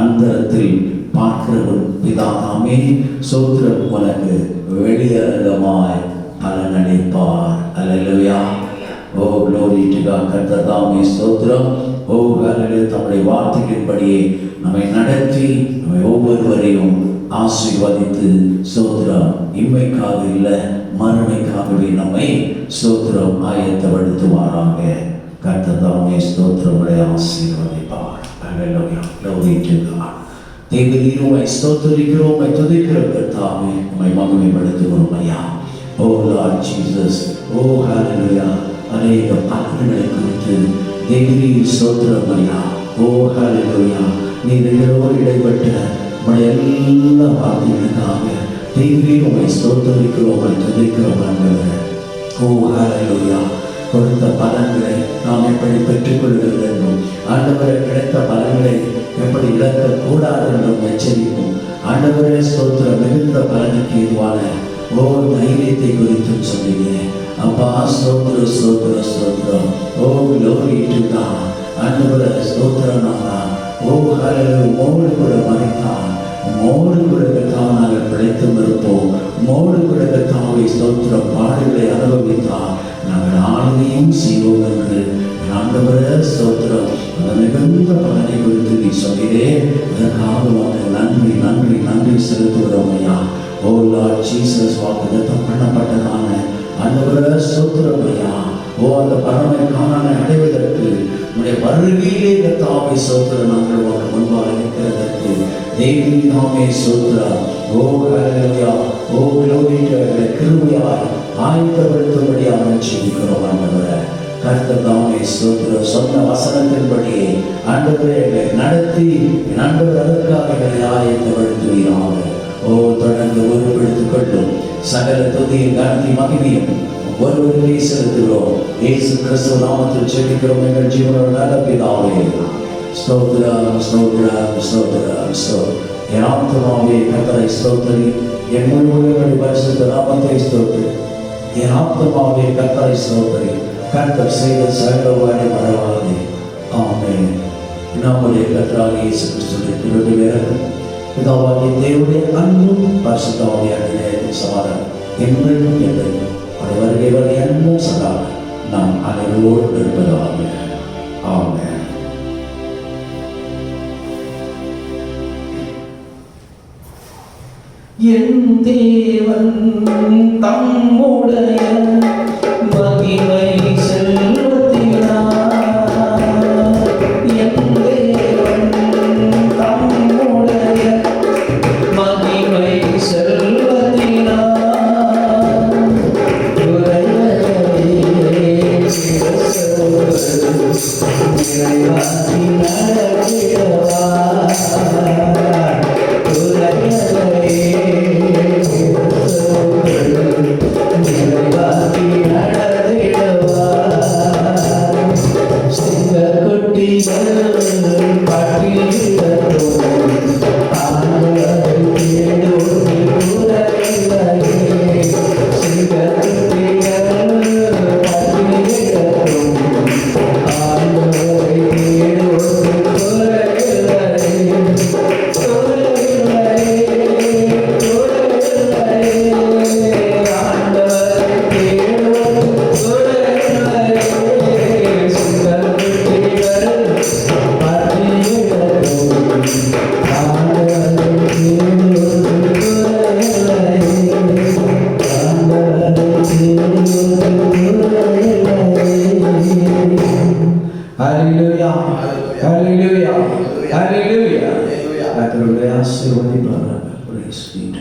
அந்தரத்தில் பார்க்கிறவன் பிதா தாமே ஸ்தோத்திரம் உனக்கு வெளியரங்கமாய் பலனளிப்பார். அல்லேலூயா. ஓ glory to God. கர்த்தர் தாமே ஸ்தோத்திரம். ஓ ஹல்லேலூயா. தம்முடைய வார்த்தைகளின்படியே நம்மை நடத்தி நம்மை ஒவ்வொருவரையும் ஆசீர்வதித்து ஸ்தோத்திரம் இம்மைக்காக இல்லை மறுமைக்காகவே நம்மை ஸ்தோத்திரம் ஆயத்தப்படுத்துவாராக. கர்த்தர் தாமே ஸ்தோத்திரங்களை ஆசீர்வதிப்பார். அல்லேலூயா. glory to God. தேவரீர் உம்மை ஸ்தோத்திரிக்கிறோம், உம்மை துதிக்கிறோம் கர்த்தாவே, உம்மை மகிமைப்படுத்துகிறோம் ஐயா. ஓ லார்ட் ஜீசஸ். ஓ ஹல்லேலூயா. அநேக பலன்களை குறித்து தேவரீர் ஸ்தோத்திரம் ஐயா. ஓ ஹல்லேலூயா. நீர் எங்களோடு இடைப்பட்ட உம்முடைய எல்லா வார்த்தைகளுக்காக தேவரீர் உம்மை ஸ்தோத்திரிக்கிறோம், உம்மை துதிக்கிறோம் ஆண்டவரே. ஓ ஹல்லேலூயா. கொடுத்த பலன்களை நாம் எப்படி பெற்றுக்கொள்கிறது என்றும் ஆண்டவரை கிடைத்த பலன்களை எப்படி இழக்கக்கூடாது என்றும் எச்சரிப்போம். ஆண்டவரே ஸ்தோத்திரம். மிகுந்த பலனுக்கு ஏதுவான ஓ தைரியத்தை குறித்தும் சொல்லுகிறேன் அப்பா. ஸ்தோத்திரம் ஸ்தோத்திரம் ஸ்தோத்திரம். ஓ glory to God. ஆண்டவரே ஸ்தோத்திரம் நானா. ஓ ஹalleluya, உம்மோடு கூட மரித்தான், உம்மோடு கூட கர்த்தாவே நாங்கள் பிழைத்தும் இருப்போம். உம்மோடு கூட கர்த்தாவே ஸ்தோத்திரம் பாடுகளை அனுபவித்தான் நாங்கள் ஆளுகையும் செய்வோம் என்று ஆண்டவரே ஸ்தோத்திரம். அந்த மிகுந்த பலனை குறித்து நீ சொல்கிறே, அதற்காக உனக்கு நன்றி நன்றி நன்றி செலுத்துகிறோம் ஐயா. ஓ லார்ட் ஜீசஸ், வாக்குத்தத்தம் பண்ணப்பட்டதான ஆண்டவரே ஸ்தோத்திரம் ஐயா. ஓ அந்த பரமை காணானை அடைவதற்கு உடைய வருகையிலே கர்த்தாவே ஸ்தோத்திரம் நாங்கள் உனக்கு முன்பாக நிற்கிறதற்கு தேவி நாமே ஸ்தோத்திரம். ஓ ஹalleluya, ஓ glory to God, கிருபையாய் ஆயத்தப்படுத்தும்படியாக ஜெபிக்கிறோம் ஆண்டவரே. கர்த்தர் தாமே ஸ்தோத்திரம். சொன்ன வசனத்தின்படியே ஆண்டவரே எங்களை நடத்தி ஆண்டவர் அதற்காக எங்களை ஆயத்தப்படுத்துவீராக. ஓ தொடர்ந்து உருவெடுத்துக் கொள்ளும் சகல துதியும் கனத்தி மகிமையும் ஒருவருக்கே செலுத்துகிறோம். இயேசு கிறிஸ்துவ நாமத்தில் ஜெபிக்கிறோம் எங்கள் ஜீவனோட நல்ல பிதாவே. ஸ்தோத்திரம் ஸ்தோத்திரம் ஸ்தோத்திரம் ஸ்தோத்திரம். என் ஆத்துமாவே கர்த்தரை ஸ்தோத்திரி, என் முழுவதும் பரிசுத்த நாமத்தை ஸ்தோத்திரி. என் ஆத்துமாவே கர்த்தரை ஸ்தோத்திரி, கர்த்தர் செய்த சகலவானை மறவாதே. ஆமென். நம்முடைய கர்த்தராகிய இயேசு கிறிஸ்துவின் கிருபை வேறும் பிதாவாகிய தேவனுடைய அன்பும் பரிசுத்தாவிய அன்பின் சமாதானம் என்றும் என்றும் அவருடைய வருகை வரை எல்லாம் சதா நாம் அனைவரோடு இருப்பதாக. ஆமென். என் தேவன் தம்முடைய மகிமை செல்வத்தினார், என் தேவன் தம்முடைய மகிமை செல்வத்தினார் Hallelujah. Hallelujah. Hallelujah. Hallelujah. Praise be.